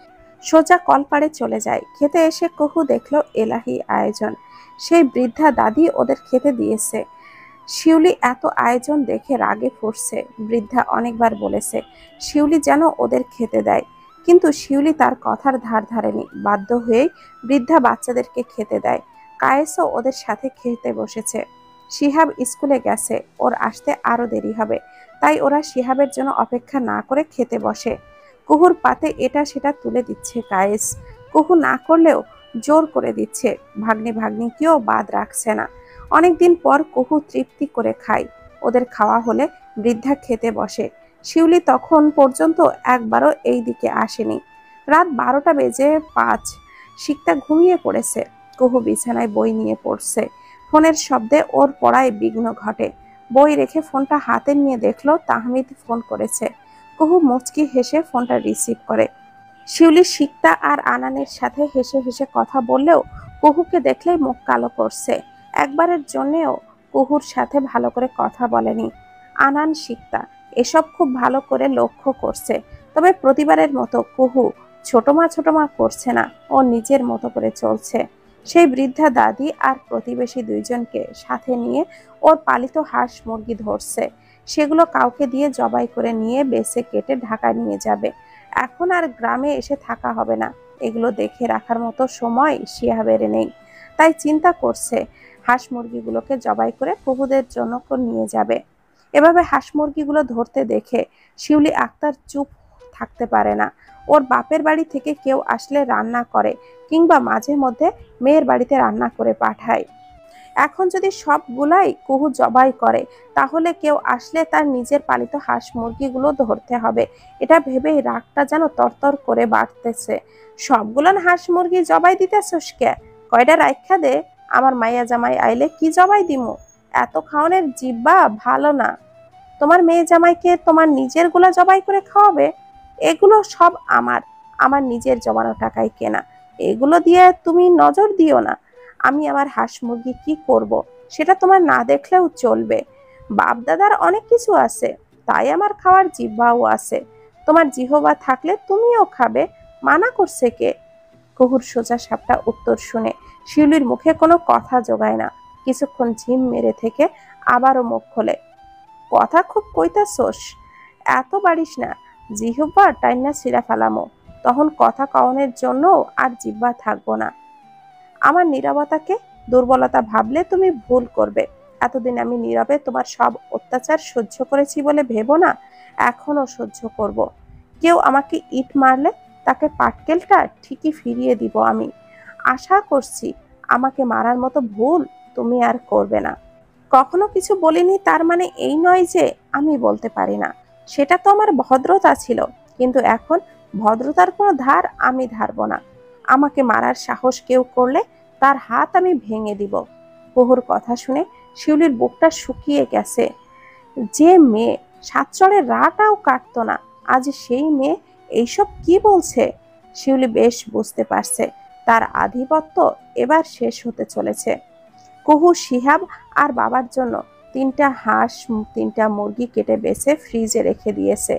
সোজা কলপাড়ে চলে যায়। খেতে এসে কুহু দেখলো এলাহি আয়োজন। সেই বৃদ্ধা দাদি ওদের খেতে দিয়েছে। শিউলি এত আয়োজন দেখে রাগে ফুঁসছে। বৃদ্ধা অনেকবার বলেছে শিউলি যেন ওদের খেতে দেয়, কিন্তু শিউলি তার কথার ধার ধারেনি। বাধ্য হয়েই বৃদ্ধা বাচ্চাদেরকে খেতে দেয়। কায়েসও ওদের সাথে খেতে বসেছে। শিহাব স্কুলে গেছে, ওর আসতে আরো দেরি হবে, তাই ওরা শিহাবের জন্য অপেক্ষা না করে খেতে বসে। কুহুর পাতে এটা সেটা তুলে দিচ্ছে কায়েস। কুহু না করলেও জোর করে দিচ্ছে। ভাগ্নে ভাগ্নিকেও বাদ রাখছে না। অনেকদিন পর কুহু তৃপ্তি করে খায়। ওদের খাওয়া হলে বৃদ্ধা খেতে বসে। শিউলি তখন পর্যন্ত একবারও এই দিকে আসেনি। রাত 12টা বেজে 5। সিক্তা ঘুমিয়ে পড়েছে। কুহু বিছানায় বই নিয়ে পড়ছে। ফোনের শব্দে ওর পড়ায় বিঘ্ন ঘটে। বই রেখে ফোনটা হাতে নিয়ে দেখলো তাহমিদ ফোন করেছে। কুহু মুচকি হেসে ফোনটা রিসিভ করে। শিউলি শিকতা আর আনানের সাথে হেসে হেসে কথা বললেও কুহুকে দেখলেই মুখ কালো করছে। একবারের জন্যেও কুহুর সাথে ভালো করে কথা বলেনি। আনান শিকতা এসব খুব ভালো করে লক্ষ্য করছে, তবে প্রতিবারের মতো কুহু ছোট মা করছে না, ও নিজের মতো করে চলছে। সেই বৃদ্ধা দাদি আর প্রতিবেশী দুইজনকে সাথে নিয়ে ওর পালিত হাঁস মুরগি ধরছে। সেগুলো কাউকে দিয়ে জবাই করে নিয়ে বেছে কেটে ঢাকায় নিয়ে যাবে। এখন আর গ্রামে এসে থাকা হবে না, এগুলো দেখে রাখার মতো সময় শিহাবের নেই। তাই চিন্তা করছে হাঁস মুরগিগুলোকে জবাই করে কুহুদের জন্য নিয়ে যাবে। এভাবে হাঁস মুরগিগুলো ধরতে দেখে শিউলি আক্তার চুপ থাকতে পারে না। ওর বাপের বাড়ি থেকে কেউ আসলে রান্না করে, কিংবা মাঝে মধ্যে মেয়ের বাড়িতে রান্না করে পাঠায়। এখন যদি সবগুলাই কুহু জবাই করে, তাহলে কেউ আসলে তার নিজের পালিত হাঁস মুরগিগুলো ধরতে হবে। এটা ভেবেই রাগটা যেন তরতর করে বাড়তেছে। সবগুলো হাঁস মুরগি জবাই দিতেছস কে? কয়টা রাইখা দে, আমার মাইয়া জামাই আইলে কি জবাই দিমু? এত খাওয়ানোর জিব্বা ভালো না। তোমার মেয়ে জামাইকে তোমার নিজের গুলা জবাই করে খাওয়াবে? এগুলো সব আমার নিজের জমানো টাকায় কেনা। এগুলো দিয়ে তুমি নজর দিও না। আমি আমার হাঁস মুরগি কি করব সেটা তোমার না দেখলেও চলবে। বাপ দাদার অনেক কিছু আছে, তাই আমার খাওয়ার জিহ্বাও আছে। তোমার জিহ্বা থাকলে তুমিও খাবে, মানা করছে কে? কুহুর সোজা সাপটা উত্তর শুনে শিউলির মুখে কোনো কথা জোগায় না। কিছুক্ষণ ঝিম মেরে থেকে আবারও মুখ খোলে। কথা খুব কইতাছোস, এত বাড়িস না, জিহ্বা টাইনা ছিঁড়া ফেলামো, তখন কথা কওনের জন্য আর জিহ্বা থাকবো না। আমার নীরবতাকে দুর্বলতা ভাবলে তুমি ভুল করবে। এতদিন আমি নীরবে তোমার সব অত্যাচার সহ্য করেছি বলে ভেবো না, এখনো সহ্য করব। কেউ আমাকে ইট মারলে তাকে পাটকেলটা ঠিকই ফিরিয়ে দিব আমি। আশা করছি আমাকে মারার মতো ভুল তুমি আর করবে না। কখনো কিছু বলিনি তার মানে এই নয় যে আমি বলতে পারি না। সেটা তো আমার ভদ্রতা ছিল, কিন্তু এখন ভদ্রতার কোনো ধার আমি ধারবো না। আমাকে মারার সাহস কেউ করলে তার হাত আমি ভেঙে দিব। কুহুর কথা শুনে শিউলির বুকটা শুকিয়ে গেছে। যে মেয়ে সাতচরের রাটাও কাটতো না, আজ সেই মেয়ে এইসব কি বলছে। শিউলি বেশ বুঝতে পারছে তার আধিপত্য এবার শেষ হতে চলেছে। কুহু শিহাব আর বাবার জন্য 3টা হাঁস 3টা মুরগি কেটে বেছে ফ্রিজে রেখে দিয়েছে।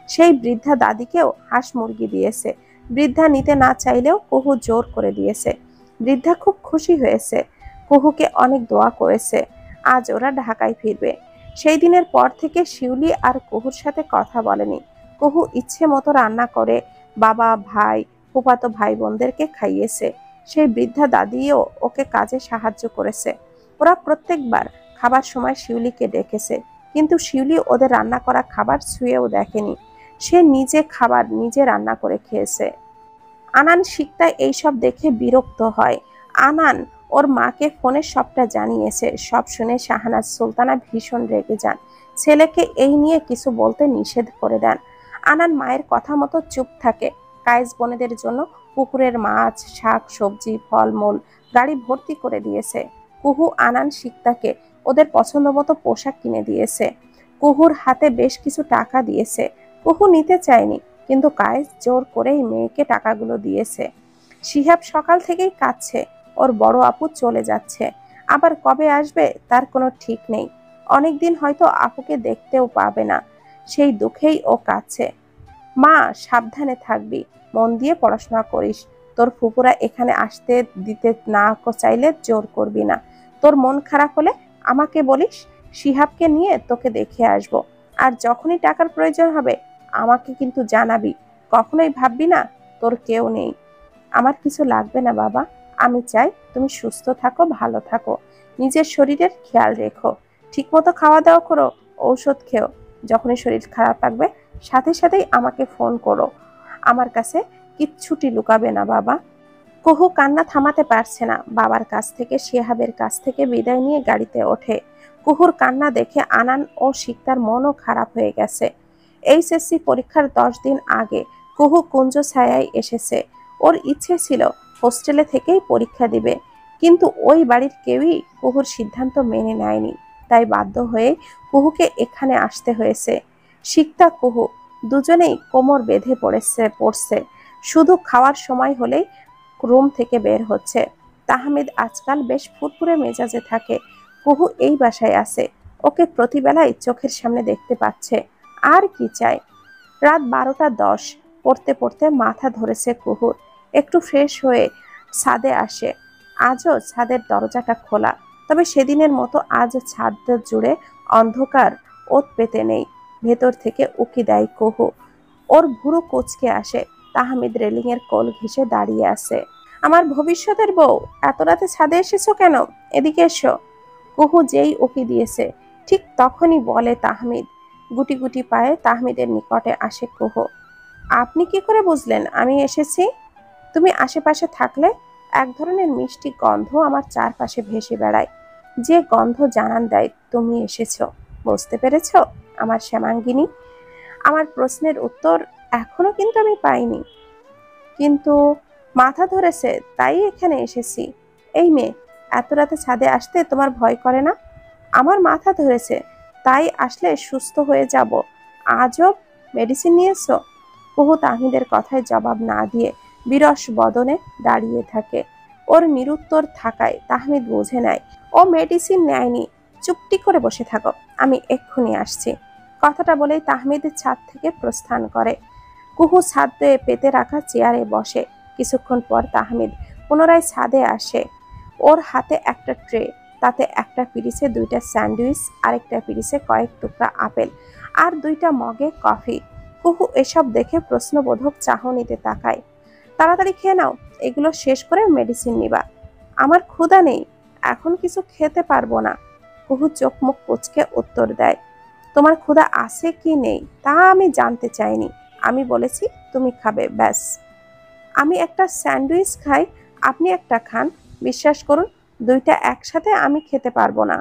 সেই বৃদ্ধা দাদিকেও হাঁস মুরগি দিয়েছে। বৃদ্ধা নিতে না চাইলেও কুহু জোর করে দিয়েছে। বৃদ্ধা খুব খুশি হয়েছে, কুহুকে অনেক দোয়া করেছে। আজ ওরা ঢাকায় ফিরবে। সেই দিনের পর থেকে শিউলি আর কুহুর সাথে কথা বলেনি। কুহু ইচ্ছে মতো রান্না করে বাবা, ভাই, ফুফাতো ভাই বোনদেরকে খাইয়েছে। সেই বৃদ্ধা দাদিও ওকে কাজে সাহায্য করেছে। ওরা প্রত্যেকবার খাবার সময় শিউলিকে ডেকেছে, কিন্তু শিউলি ওদের রান্না করা খাবার ছুঁয়েও দেখেনি। সে নিজে খাবার নিজে রান্না করে খেয়েছে। আনান শিকতা এইসব দেখে বিরক্ত হয়। আনান ওর মাকে ফোনে সবটা জানিয়েছে। সব শুনে শাহানাজ সুলতানা ভীষণ রেগে যান। ছেলেকে এই নিয়ে কিছু বলতে নিষেধ করে দেন। আনান মায়ের কথা মতো চুপ থাকে। কায়েস বোনেদের জন্য পুকুরের মাছ, শাক সবজি, ফলমূল গাড়ি ভর্তি করে দিয়েছে। কুহু আনান শিকতাকে ওদের পছন্দ মতো পোশাক কিনে দিয়েছে। কুহুর হাতে বেশ কিছু টাকা দিয়েছে। কুহু নিতে চায়নি, কিন্তু কায়েস জোর করেই মেয়েকে টাকাগুলো দিয়েছে। শিহাব সকাল থেকেই কাঁদছে, ওর বড় আপু চলে যাচ্ছে। আবার কবে আসবে তার কোনো ঠিক নেই। অনেকদিন হয়তো আপুকে দেখতেও পাবে না, সেই দুঃখেই ও কাঁদছে। মা, সাবধানে থাকবি, মন দিয়ে পড়াশোনা করিস। তোর ফুপুরা এখানে আসতে দিতে না চাইলে জোর করবি না। তোর মন খারাপ হলে আমাকে বলিস, শিহাবকে নিয়ে তোকে দেখে আসবো। আর যখনই টাকার প্রয়োজন হবে আমাকে কিন্তু জানাবি। কখনোই ভাববি না তোর কেউ নেই। আমার কিছু লাগবে না বাবা, আমি চাই তুমি সুস্থ থাকো, ভালো থাকো, নিজের শরীরের খেয়াল রেখো, ঠিকমতো খাওয়া দাওয়া করো, ঔষধ খেও। যখনই শরীর খারাপ লাগবে সাথে সাথেই আমাকে ফোন করো। আমার কাছে কিচ্ছুটি লুকাবে না বাবা। কুহু কান্না থামাতে পারছে না। বাবার কাছ থেকে শিহাবের কাছ থেকে বিদায় নিয়ে গাড়িতে ওঠে। কুহুর কান্না দেখে আনান ও শিকতার মনও খারাপ হয়ে গেছে। এইচএসসি পরীক্ষার 10 দিন আগে কুহু কুঞ্জ ছায়ায় এসেছে। ওর ইচ্ছে ছিল হোস্টেলে থেকেই পরীক্ষা দিবে, কিন্তু ওই বাড়ির কেউই কুহুর সিদ্ধান্ত মেনে নেয়নি, তাই বাধ্য হয়ে কুহুকে এখানে আসতে হয়েছে। শিক্তা কুহু দুজনেই কোমর বেঁধে পড়ছে। শুধু খাওয়ার সময় হলেই রুম থেকে বের হচ্ছে। তাহমিদ আজকাল বেশ ফুরফুরে মেজাজে থাকে। কুহু এই বাসায় আছে, ওকে প্রতিবেলায় চোখের সামনে দেখতে পাচ্ছে, আর কি চায়। রাত 12টা 10 পড়তে পড়তে মাথা ধরেছে কুহুর। একটু ফ্রেশ হয়ে ছাদে আসে। আজও ছাদের দরজাটা খোলা, তবে সেদিনের মতো আজ ছাদ জুড়ে অন্ধকার, ওত পেতে নেই। ভেতর থেকে উকি দেয় কুহু। ওর ভুরু কুঁচকে আসে। তাহমিদ রেলিং এর কোল ঘেঁষে দাঁড়িয়ে আছে। আমার ভবিষ্যতের বউ, এত রাতে ছাদে এসেছো কেন? এদিকে এসো। কুহু যেই উকি দিয়েছে ঠিক তখনই বলে তাহমিদ। গুটি গুটি পায়ে তাহমিদের নিকটে আসে কুহু। আপনি কি করে বুঝলেন আমি এসেছি? তুমি আশেপাশে থাকলে এক ধরনের মিষ্টি গন্ধ আমার চারপাশে ভেসে বেড়ায়, যে গন্ধ জানান দেয় তুমি এসেছো। বুঝতে পেরেছো আমার শ্যামাঙ্গিনী? আমার প্রশ্নের উত্তর এখনো কিন্তু আমি পাইনি। কিন্তু মাথা ধরেছে তাই এখানে এসেছি। এই মেয়ে, এত রাতে ছাদে আসতে তোমার ভয় করে না? আমার মাথা ধরেছে তাই আসলে সুস্থ হয়ে যাব। আজব মেডিসিন নিয়েছো? কুহু তাহমিদের কথায় জবাব না দিয়ে বিরস বদনে দাঁড়িয়ে থাকে। ওর নিরুত্তর থাকায় তাহমিদ বুঝে নেয় ও মেডিসিন নেয়নি। চুপটি করে বসে থাকো, আমি এক্ষুনি আসছি। কথাটা বলেই তাহমিদ ছাদ থেকে প্রস্থান করে। কুহু ছাদে পেতে রাখা চেয়ারে বসে। কিছুক্ষণ পর তাহমিদ পুনরায় ছাদে আসে। ওর হাতে একটা ট্রে, তাতে একটা পিরিচে 2টা স্যান্ডউইচ, আরেকটা পিরিচে কয়েক টুকরা আপেল, আর 2টা মগে কফি। কুহু এসব দেখে প্রশ্নবোধক চাহনিতে তাকায়। তাড়াতাড়ি খেয়ে নাও, এগুলো শেষ করে মেডিসিন নিবা। আমার ক্ষুধা নেই, এখন কিছু খেতে পারবো না। কুহু চোখ মুখ কুঁচকে উত্তর দেয়। তোমার ক্ষুধা আছে কি নেই তা আমি জানতে চাইনি, আমি বলেছি তুমি খাবে, ব্যাস। আমি একটা স্যান্ডউইচ খাই, আপনি একটা খান। বিশ্বাস করুন, 2টা একসাথে আমি খেতে পারবো না।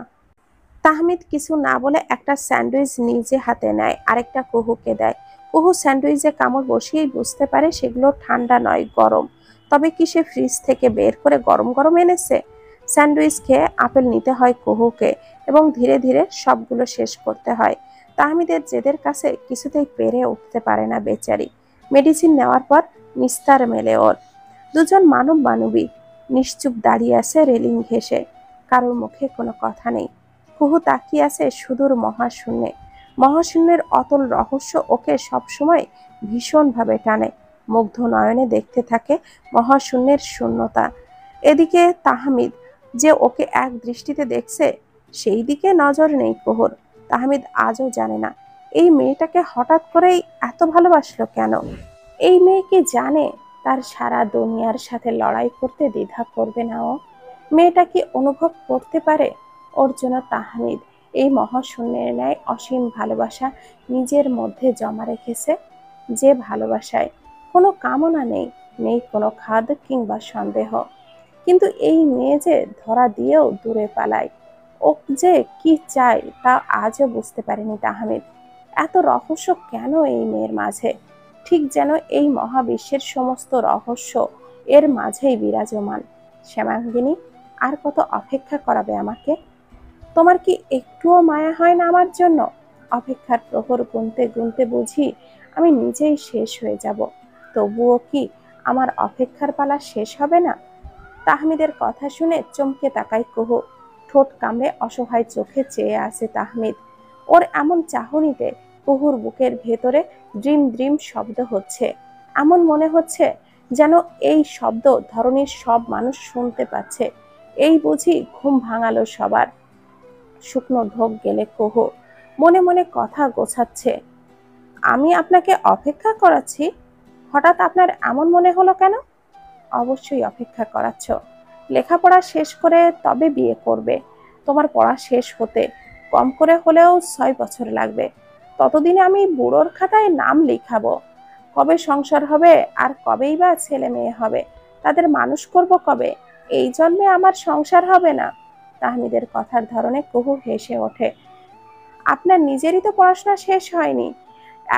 তাহমিদ কিছু না বলে একটা স্যান্ডউইচ নিজে হাতে নেয়, আরেকটা কুহুকে দেয়। কুহু স্যান্ডউইচে কামড় বসিয়েই বুঝতে পারে সেগুলো ঠান্ডা নয়, গরম। তবে কি সে ফ্রিজ থেকে বের করে গরম গরম এনেছে? স্যান্ডউইচ খেয়ে আপেল নিতে হয় কুহুকে, এবং ধীরে ধীরে সবগুলো শেষ করতে হয়। তাহমিদের জেদের কাছে কিছুতেই পেরে উঠতে পারে না বেচারি। মেডিসিন নেওয়ার পর নিস্তার মেলে ওর। দুজন মানব মানবী নিশ্চুপ দাঁড়িয়ে আছে রেলিং ঘেঁষে। কারোর মুখে কোনো কথা নেই। কুহু তাকিয়ে আছে সুদূর মহাশূন্যে। মহাশূন্যের অতল রহস্য ওকে সবসময় ভীষণভাবে টানে। মুগ্ধ নয়নে দেখতে থাকে মহাশূন্যের শূন্যতা। এদিকে তাহমিদ যে ওকে এক দৃষ্টিতে দেখছে, সেই দিকে নজর নেই কুহুর। তাহমিদ আজও জানে না এই মেয়েটাকে হঠাৎ করেই এত ভালোবাসলো কেন। এই মেয়ে কি জানে তার সারা দুনিয়ার সাথে লড়াই করতে দ্বিধা করবে না ও? মেয়েটা কি অনুভব করতে পারে ওর জন্য তাহমিদ এই মহাশূন্যের ন্যায় অসীম ভালোবাসা নিজের মধ্যে জমা রেখেছে, যে ভালোবাসায় কোনো কামনা নেই, নেই কোনো খাদ কিংবা সন্দেহ। কিন্তু এই মেয়ে যে ধরা দিয়েও দূরে পালায়। ও যে কি চায় তা আজও বুঝতে পারেনি তাহমিদ। এত রহস্য কেন এই মেয়ের মাঝে? ঠিক যেন এই মহাবিশ্বের সমস্ত রহস্য এর মাঝেই বিরাজমান। শ্যামাঙ্গিনী, আর কত অপেক্ষা করাবে আমাকে? তোমার কি একটুও মায়া হয় না আমার জন্য? অপেক্ষার প্রহর গুনতে গুনতে বুঝি আমি নিজেই শেষ হয়ে যাব। তবুও কি আমার অপেক্ষার পালা শেষ হবে না? তাহমিদের কথা শুনে চমকে তাকায় কুহু। ঠোঁট কামড়ে অসহায় চোখে চেয়ে আছে তাহমিদ। ওর এমন চাহনিতে কুহুর বুকের ভেতরে ড্রিম ড্রিম শব্দ হচ্ছে। এমন মনে হচ্ছে যেন এই শব্দ ধরনের সব মানুষ শুনতে পাচ্ছে। এই বুঝি ঘুম ভাঙালো সবার। শুকনো ঢোক গেলে কুহু মনে মনে কথা গোছাচ্ছে। আমি আপনাকে অপেক্ষা করাচ্ছি? হঠাৎ আপনার এমন মনে হলো কেন? অবশ্যই অপেক্ষা করাচ্ছ। লেখাপড়া শেষ করে তবে বিয়ে করবে। তোমার পড়া শেষ হতে কম করে হলেও 6 বছর লাগবে। ততদিনে আমি বুড়োর খাতায় নাম লিখাবো। কবে সংসার হবে, আর কবেই বা ছেলে মেয়ে হবে? তাদের মানুষ করব কবে? এই জন্মে আমার সংসার হবে না। তাহমিদের কথার ধরনে কুহু হেসে ওঠে। আপনার নিজেরই তো পড়াশোনা শেষ হয়নি,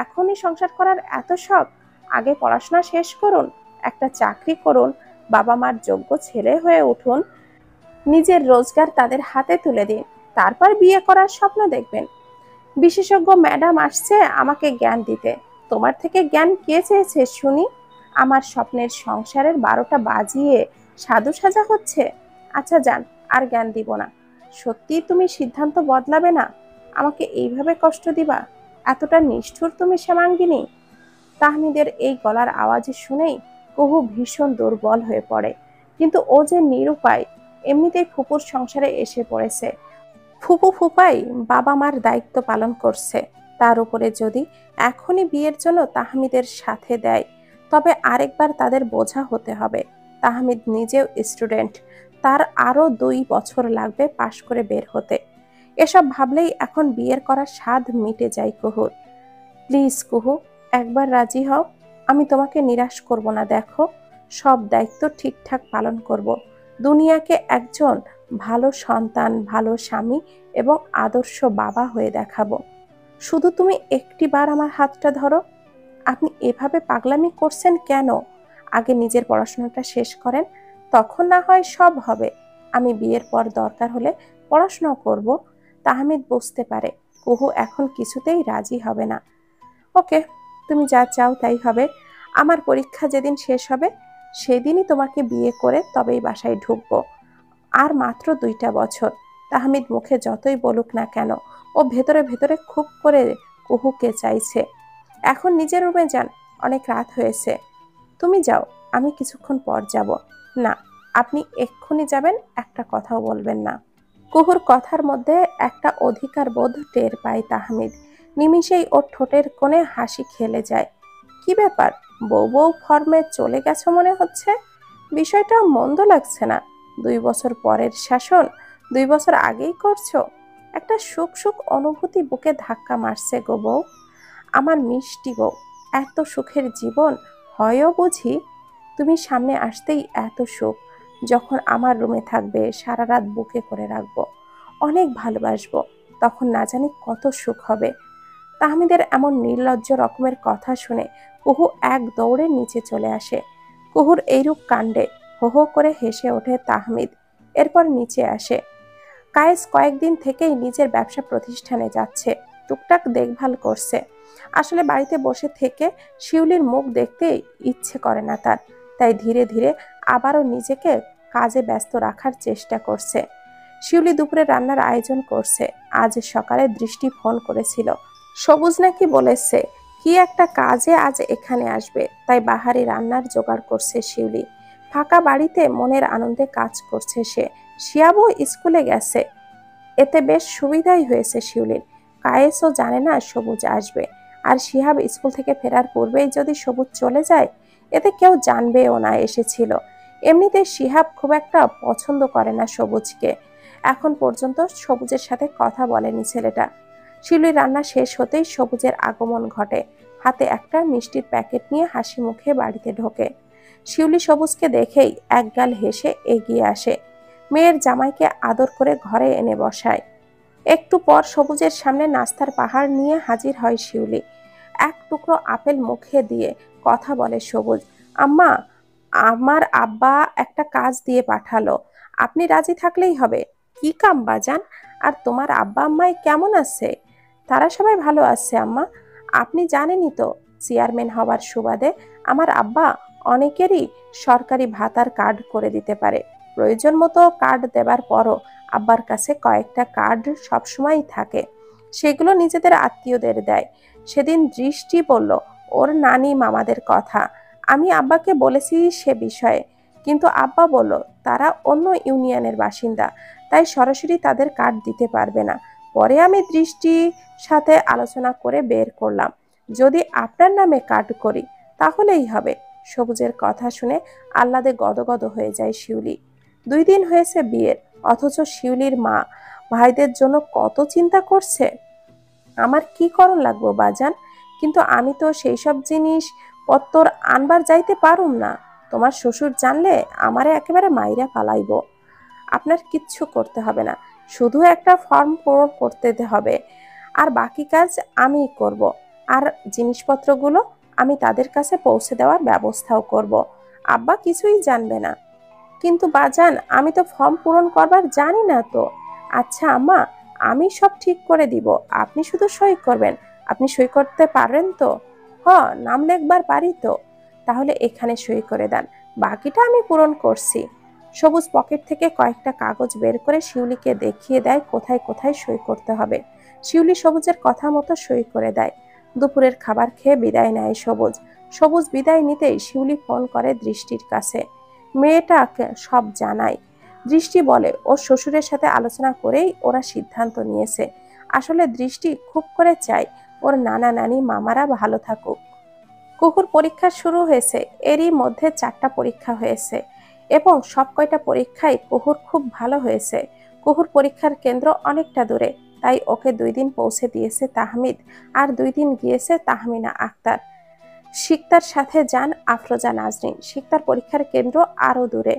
এখনই সংসার করার এত শখ? আগে পড়াশোনা শেষ করুন, একটা চাকরি করুন, বাবা মার যোগ্য ছেলে হয়ে উঠুন। নিজের রোজগার তাদের হাতে তুলে দিন, তারপর বিয়ে করার স্বপ্ন দেখবেন। বিশেষজ্ঞ ম্যাডাম আসছে আমাকে জ্ঞান দিতে। তোমার থেকে জ্ঞান কে চেয়েছে শুনি? আমার স্বপ্নের সংসারের 12টা বাজিয়ে সাধু সাজা হচ্ছে। আচ্ছা যান, আর জ্ঞান দিব না। সত্যি তুমি সিদ্ধান্ত বদলাবে না? আমাকে এইভাবে কষ্ট দিবা? এতটা নিষ্ঠুর তুমি শ্যামাঙ্গিনী? তাহমিদের এই গলার আওয়াজ শুনেই কুহু ভীষণ দুর্বল হয়ে পড়ে। কিন্তু ও যে নিরুপায়, এমনিতেই ফুপুর সংসারে এসে পড়েছে। ফুপু ফুপাই বাবা মার দায়িত্ব পালন করছে, তার উপরে যদি এখনই বিয়ের জন্য তাহমিদের সাথে দেয়, তবে আরেকবার তাদের বোঝা হতে হবে। তাহমিদ নিজেও স্টুডেন্ট, তার আরো 2 বছর লাগবে পাশ করে বের হতে। এসব ভাবলেই এখন বিয়ের করার স্বাদ মিটে যায় কুহুর। প্লিজ কুহু, একবার রাজি হও। আমি তোমাকে নিরাশ করব না। দেখো, সব দায়িত্ব ঠিকঠাক পালন করব। দুনিয়াকে একজন ভালো সন্তান, ভালো স্বামী এবং আদর্শ বাবা হয়ে দেখাবো। শুধু তুমি একটিবার আমার হাতটা ধরো। আপনি এভাবে পাগলামি করছেন কেন? আগে নিজের পড়াশোনাটা শেষ করেন, তখন না হয় সব হবে। আমি বিয়ের পর দরকার হলে পড়াশোনা করব। তাহমিদ বুঝতে পারে কুহু এখন কিছুতেই রাজি হবে না। ওকে, তুমি যা চাও তাই হবে। আমার পরীক্ষা যেদিন শেষ হবে সেদিনই তোমাকে বিয়ে করে তবেই বাসায় ঢুকবো। আর মাত্র 2টা বছর। তাহমিদ মুখে যতই বলুক না কেন, ও ভেতরে ভেতরে খুব করে কুহুকে চাইছে। এখন নিজের রুমে যান, অনেক রাত হয়েছে। তুমি যাও, আমি কিছুক্ষণ পর যাব। না, আপনি এক্ষুনি যাবেন, একটা কথাও বলবেন না। কুহুর কথার মধ্যে একটা অধিকার বোধ টের পায় তাহমিদ। নিমিষেই ওর ঠোঁটের কোণে হাসি খেলে যায়। কি ব্যাপার, বউ বউ ফর্মে চলে গেছো মনে হচ্ছে? বিষয়টা মন্দ লাগছে না। 2 বছর পরের শাসন 2 বছর আগেই করছো। একটা সুখ সুখ অনুভূতি বুকে ধাক্কা মারছে গো বউ। আমার মিষ্টি বউ, এত সুখের জীবন হয়ও বুঝি? তুমি সামনে আসতেই এত সুখ। যখন আমার রুমে থাকবে সারা রাত বুকে করে রাখবো, অনেক ভালোবাসবো, তখন না জানি কত সুখ হবে। তাহমিদের এমন নির্লজ্জ রকমের কথা শুনে কুহু এক দৌড়ে নিচে চলে আসে। কুহুর এইরূপ কাণ্ডে হো হো করে হেসে ওঠে তাহমিদ। এরপর নিচে আসে। কায়েস কয়েকদিন থেকেই নিজের ব্যবসা প্রতিষ্ঠানে যাচ্ছে, টুকটাক দেখভাল করছে। আসলে বাড়িতে বসে থেকে শিউলির মুখ দেখতে ইচ্ছে করে না তার, তাই ধীরে ধীরে আবারও নিজেকে কাজে ব্যস্ত রাখার চেষ্টা করছে। শিউলি দুপুরে রান্নার আয়োজন করছে। আজ সকালে দৃষ্টি ফোন করেছিল, সবুজ নাকি বলেছে কি একটা কাজে আজ এখানে আসবে, তাই বাহারি রান্নার জোগাড় করছে শিউলি। ফাঁকা বাড়িতে মনের আনন্দে কাজ করছে সে। শিয়াবও স্কুলে গেছে, এতে বেশ সুবিধাই হয়েছে শিউলির। কায়েসও জানে না সবুজ আসবে, আর শিহাব স্কুল থেকে ফেরার পূর্বেই যদি সবুজ চলে যায়, এতে কেউ জানবেও না এসেছিল। এমনিতে শিহাব খুব একটা পছন্দ করে না সবুজকে। এখন পর্যন্ত সবুজের সাথে কথা বলেনি ছেলেটা। শিউলির রান্না শেষ হতেই সবুজের আগমন ঘটে। হাতে একটা মিষ্টির প্যাকেট নিয়ে হাসি মুখে বাড়িতে ঢোকে। শিউলি সবুজকে দেখেই একগাল হেসে এগিয়ে আসে। মেয়ের জামাইকে আদর করে ঘরে এনে বসায়। একটু পর সবুজের সামনে নাস্তার পাহাড় নিয়ে হাজির হয় শিউলি। এক টুকরো আপেল মুখে দিয়ে কথা বলে সবুজ। আম্মা, আমার আব্বা একটা কাজ দিয়ে পাঠালো, আপনি রাজি থাকলেই হবে। কি কাম বাজান? আর তোমার আব্বা আম্মাই কেমন আছে? তারা সবাই ভালো আছে আম্মা। আপনি জানেনই তো, চেয়ারম্যান হবার সুবাদে আমার আব্বা অনেকেরই সরকারি ভাতার কার্ড করে দিতে পারে। প্রয়োজন মতো কার্ড দেবার পরও আব্বার কাছে কয়েকটা কার্ড সবসময়ই থাকে, সেগুলো নিজেদের আত্মীয়দের দেয়। সেদিন দৃষ্টি বলল ওর নানি মামাদের কথা। আমি আব্বাকে বলেছি সে বিষয়ে, কিন্তু আব্বা বলল তারা অন্য ইউনিয়নের বাসিন্দা, তাই সরাসরি তাদের কার্ড দিতে পারবে না। পরে আমি দৃষ্টির সাথে আলোচনা করে বের করলাম, যদি আপনার নামে কার্ড করি তাহলেই হবে। সবুজের কথা শুনে আহ্লাদে গদগদ হয়ে যায় শিউলি। 2 দিন হয়েছে বিয়ের, অথচ শিউলির মা ভাইদের জন্য কত চিন্তা করছে। আমার কি করণ লাগবো বাজান? কিন্তু আমি তো সেই সব জিনিস পত্তর আনবার যাইতে পারুম না। তোমার শ্বশুর জানলে আমারে একেবারে মাইরা ফালাইব। আপনার কিচ্ছু করতে হবে না, শুধু একটা ফর্ম পূরণ করতে হবে, আর বাকি কাজ আমিই করব। আর জিনিসপত্রগুলো আমি তাদের কাছে পৌঁছে দেওয়ার ব্যবস্থাও করব। আব্বা কিছুই জানবে না। কিন্তু বাজান, আমি তো ফর্ম পূরণ করবার জানি না তো। আচ্ছা আম্মা, আমি সব ঠিক করে দিব, আপনি শুধু সই করবেন। আপনি সই করতে পারেন তো? হ, নাম লেখবার পারি তো। তাহলে এখানে সই করে দেন, বাকিটা আমি পূরণ করছি। সবুজ পকেট থেকে কয়েকটা কাগজ বের করে শিউলিকে দেখিয়ে দেয় কোথায় কোথায় সই করতে হবে। শিউলি সবুজের কথা মতো সই করে দেয়। দুপুরের খাবার খেয়ে বিদায় নেয় সবুজ। সবুজ বিদায় নিতেই শিউলি ফোন করে দৃষ্টির কাছে। মেয়েটাকে সব জানায়। দৃষ্টি বলে ওর শ্বশুরের সাথে আলোচনা করেই ওরা সিদ্ধান্ত নিয়েছে। আসলে দৃষ্টি খুব করে চায় ওর নানা নানি মামারা ভালো থাকুক। কুকুর পরীক্ষা শুরু হয়েছে, এরই মধ্যে 4টা পরীক্ষা হয়েছে এবং সব কয়টা পরীক্ষায় কুকুর খুব ভালো হয়েছে। কুকুর পরীক্ষার কেন্দ্র অনেকটা দূরে, তাই ওকে 2 দিন পৌঁছে দিয়েছে তাহমিদ, আর 2 দিন গিয়েছে তাহমিনা আক্তার। শিকতার সাথে যান আফরোজা নাজনীন। শিকতার পরীক্ষার কেন্দ্র আরো দূরে।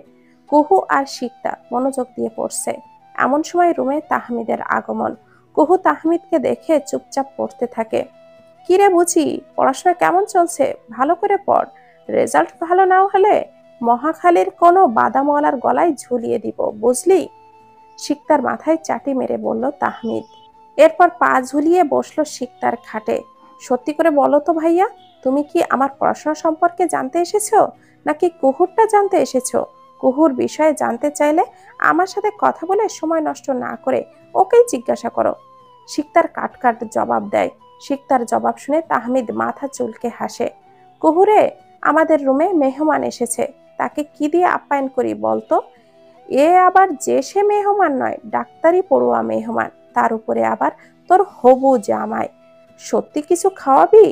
কুহু আর শিকতা মনোযোগ দিয়ে পড়ছে। এমন সময় রুমে তাহমিদের আগমন। কুহু তাহমিদকে দেখে চুপচাপ পড়তে থাকে। কিরে বুঝি, পড়াশোনা কেমন চলছে? ভালো করে পড়, রেজাল্ট ভালো নাও হলে মহাখালীর কোনো বাদামওয়ালার গলায় ঝুলিয়ে দিব, বুঝলি? শিকতার মাথায় চাটি মেরে বলল তাহমিদ। এরপর পা ঝুলিয়ে বসলো শিকতার খাটে। সত্যি করে বলো তো ভাইয়া, তুমি কি আমার পড়াশোনা সম্পর্কে জানতে এসেছো, নাকি কুহুরটা জানতে এসেছো? কুহুর বিষয়ে জানতে চাইলে আমার সাথে কথা বলে সময় নষ্ট না করে ওকেই জিজ্ঞাসা করো। শিকতার কাট কাট জবাব দেয়। শিকতার জবাব শুনে তাহমিদ মাথা চুলকে হাসে। কুহুরে, আমাদের রুমে মেহমান এসেছে, তাকে কি দিয়ে আপ্যায়ন করি বলতো? এ আবার যে সে মেহমান নয়, ডাক্তারি পড়ুয়া মেহমান, তার উপরে আবার তোর হবু জামাই। সত্যি কিছু খাওয়াবি?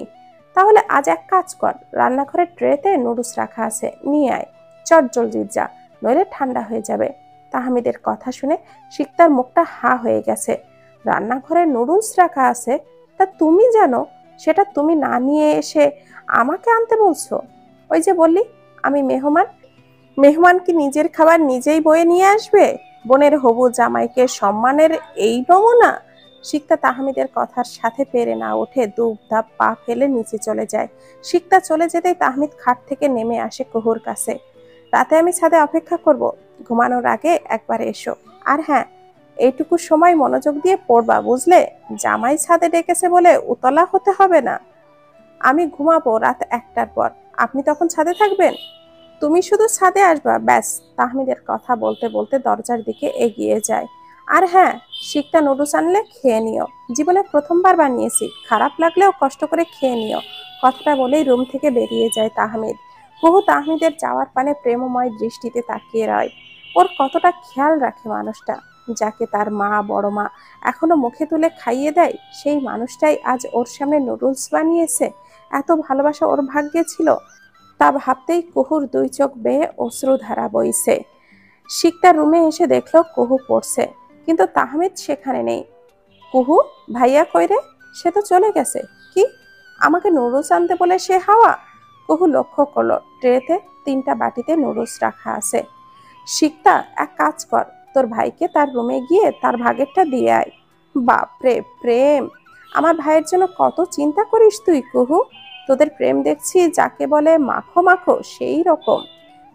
তাহলে আজ এক কাজ কর, রান্নাঘরের ট্রেতে নুডলস রাখা আছে, নিয়ে আয়। চট জলদি যা, নইলে ঠান্ডা হয়ে যাবে। তাহমিদের কথা শুনে শিকতার মুখটা হা হয়ে গেছে। রান্নাঘরে নুডলস রাখা আছে, তা তুমি জানো? সেটা তুমি না নিয়ে এসে আমাকে আনতে বলছো? ওই যে বললি আমি মেহমান, মেহমান কি নিজের খাবার নিজেই বয়ে নিয়ে আসবে? বোনের হবু জামাইকে সম্মানের এই নমুনা? শিকতা তাহমিদের কথার সাথে পেরে না ওঠে দুপ ধাপ পা ফেলে নিচে চলে যায়। শিকতা চলে যেতেই তাহমিদ খাট থেকে নেমে আসে কুহুর কাছে। রাতে আমি ছাদে অপেক্ষা করব, ঘুমানোর আগে একবার এসো। আর হ্যাঁ, এইটুকু সময় মনোযোগ দিয়ে পড়বা, বুঝলে? জামাই ছাদে ডেকেছে বলে উতলা হতে হবে না। আমি ঘুমাবো রাত 1টার পর, আপনি তখন ছাদে থাকবেন। তুমি শুধু ছাদে আসবা, ব্যাস। তাহমিদের কথা বলতে বলতে দরজার দিকে এগিয়ে যায়। আর হ্যাঁ, শিকতা নুডলস আনলে খেয়ে নিও, জীবনে প্রথমবার বানিয়েছি, খারাপ লাগলেও কষ্ট করে খেয়ে নিও। কথাটা বলেই রুম থেকে বেরিয়ে যায় তাহমিদ। কুহু তাহমিদের যাওয়ার পানে প্রেমময় দৃষ্টিতে তাকিয়ে রয়। ওর কতটা খেয়াল রাখে মানুষটা, যাকে তার মা বড় মা এখনো মুখে তুলে খাইয়ে দেয়, সেই মানুষটাই আজ ওর সামনে নুডলস বানিয়েছে। এত ভালোবাসা ওর ভাগ্যে ছিল, তা ভাবতেই কুহুর 2 চোখ বেয়ে অশ্রুধারা বইছে। শিকতার রুমে এসে দেখলো কুহু পড়ছে, কিন্তু তাহমিদ সেখানে নেই। কুহু, ভাইয়া কই রে? সে তো চলে গেছে। কি, আমাকে নুডলস আনতে বলে সে হাওয়া? কুহু লক্ষ্য করলো ট্রেতে 3টা বাটিতে নুডলস রাখা আছে। শিকতা, এক কাজ কর, তোর ভাইকে তার রুমে গিয়ে তার ভাগেরটা দিয়ে আয়। বাপরে প্রেম! আমার ভাইয়ের জন্য কত চিন্তা করিস তুই কুহু। তোদের প্রেম দেখছি যাকে বলে মাখো মাখো, সেই রকম।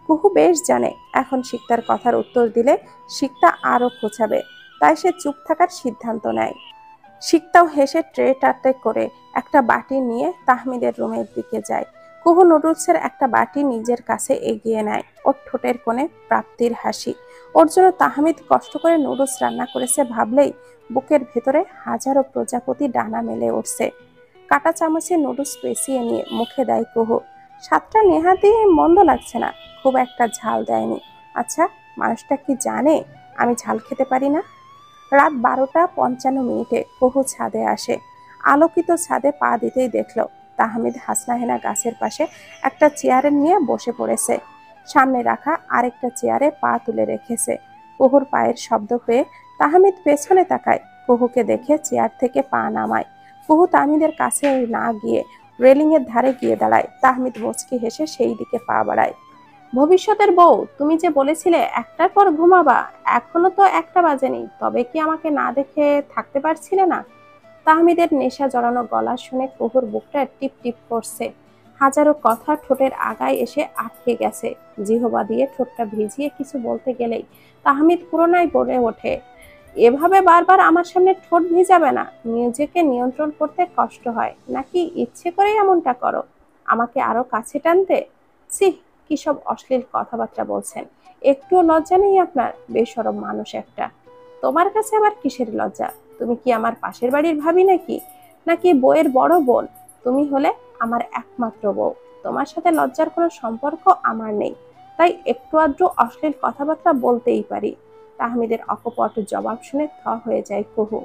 কুহু বেশ জানে এখন শিকতার কথার উত্তর দিলে শিকতা আরো খোঁচাবে, তাই সে চুপ থাকার সিদ্ধান্ত নেয়। শিকতাও হেসে ট্রেটাতে করে একটা বাটি নিয়ে তাহমিদের রুমের দিকে যায়। কুহু নুডলসের একটা বাটি নিজের কাছে এগিয়ে নেয়। ওর ঠোঁটের কোণে প্রাপ্তির হাসি। ওর জন্য তাহমিদ কষ্ট করে নুডলস রান্না করেছে ভাবলেই বুকের ভেতরে হাজারো প্রজাপতি ডানা মেলে উঠছে। কাঁটা চামচে নুডলস পেঁচিয়ে নিয়ে মুখে দেয় কুহু। স্বাদটা নেহাতি মন্দ লাগছে না, খুব একটা ঝাল দেয়নি। আচ্ছা, মানুষটা কি জানে আমি ঝাল খেতে পারি না? রাত 12:55 কুহু ছাদে আসে। আলোকিত ছাদে পা দিতেই দেখলো তাহমিদ হাসনাহেনা গাছের পাশে একটা চেয়ারে নিয়ে বসে পড়েছে। সামনে রাখা আরেকটা চেয়ারে পা তুলে রেখেছে। কুহুর পায়ের শব্দ পেয়ে তাহমিদ পেছনে তাকায়। কুহুকে দেখে চেয়ার থেকে পা নামায়। কুহু তাহমিদের কাছে না গিয়ে রেলিং এর ধারে গিয়ে দাঁড়ায়। তাহমিদ মুচকি হেসে সেই দিকে পা বাড়ায়। ভবিষ্যতের বউ, তুমি যে বলেছিলে 1টার পর ঘুমাবা, এখনো তো 1টা বাজেনি, তবে কি আমাকে না দেখে থাকতে পারছিলে না? তাহমিদের নেশা জড়ানো গলা শুনে কুহুর বুকটা টিপ টিপ করছে। হাজারো কথা ঠোঁটের আগায় এসে আটকে গেছে। জিহবা দিয়ে ঠোঁটটা ভিজিয়ে কিছু বলতে গেলেই তাহমিদ পুরোনায় বলে ওঠে, এভাবে বারবার আমার সামনে ঠোঁট ভিজাবে না। নিজেকে নিয়ন্ত্রণ করতে কষ্ট হয় নাকি ইচ্ছে করেই এমনটা করো আমাকে আরো কাছে টানতে? সিহ, কি সব অশ্লীল কথাবার্তা বলছেন! একটুও লজ্জা নেই আপনার? বেশরম মানুষ একটা! তোমার কাছে আবার কিসের লজ্জা? তুমি কি আমার পাশের বাড়ির ভাবি নাকি বউয়ের বড় বোন? তুমি হলে আমার একমাত্র বউ। তোমার সাথে লজ্জার কোনো সম্পর্ক আমার নেই, তাই একটু আধটু অশ্লীল কথাবার্তা বলতেই পারি। তাহমিদের অকপট জবাব শুনে থ হয়ে যায় কুহু।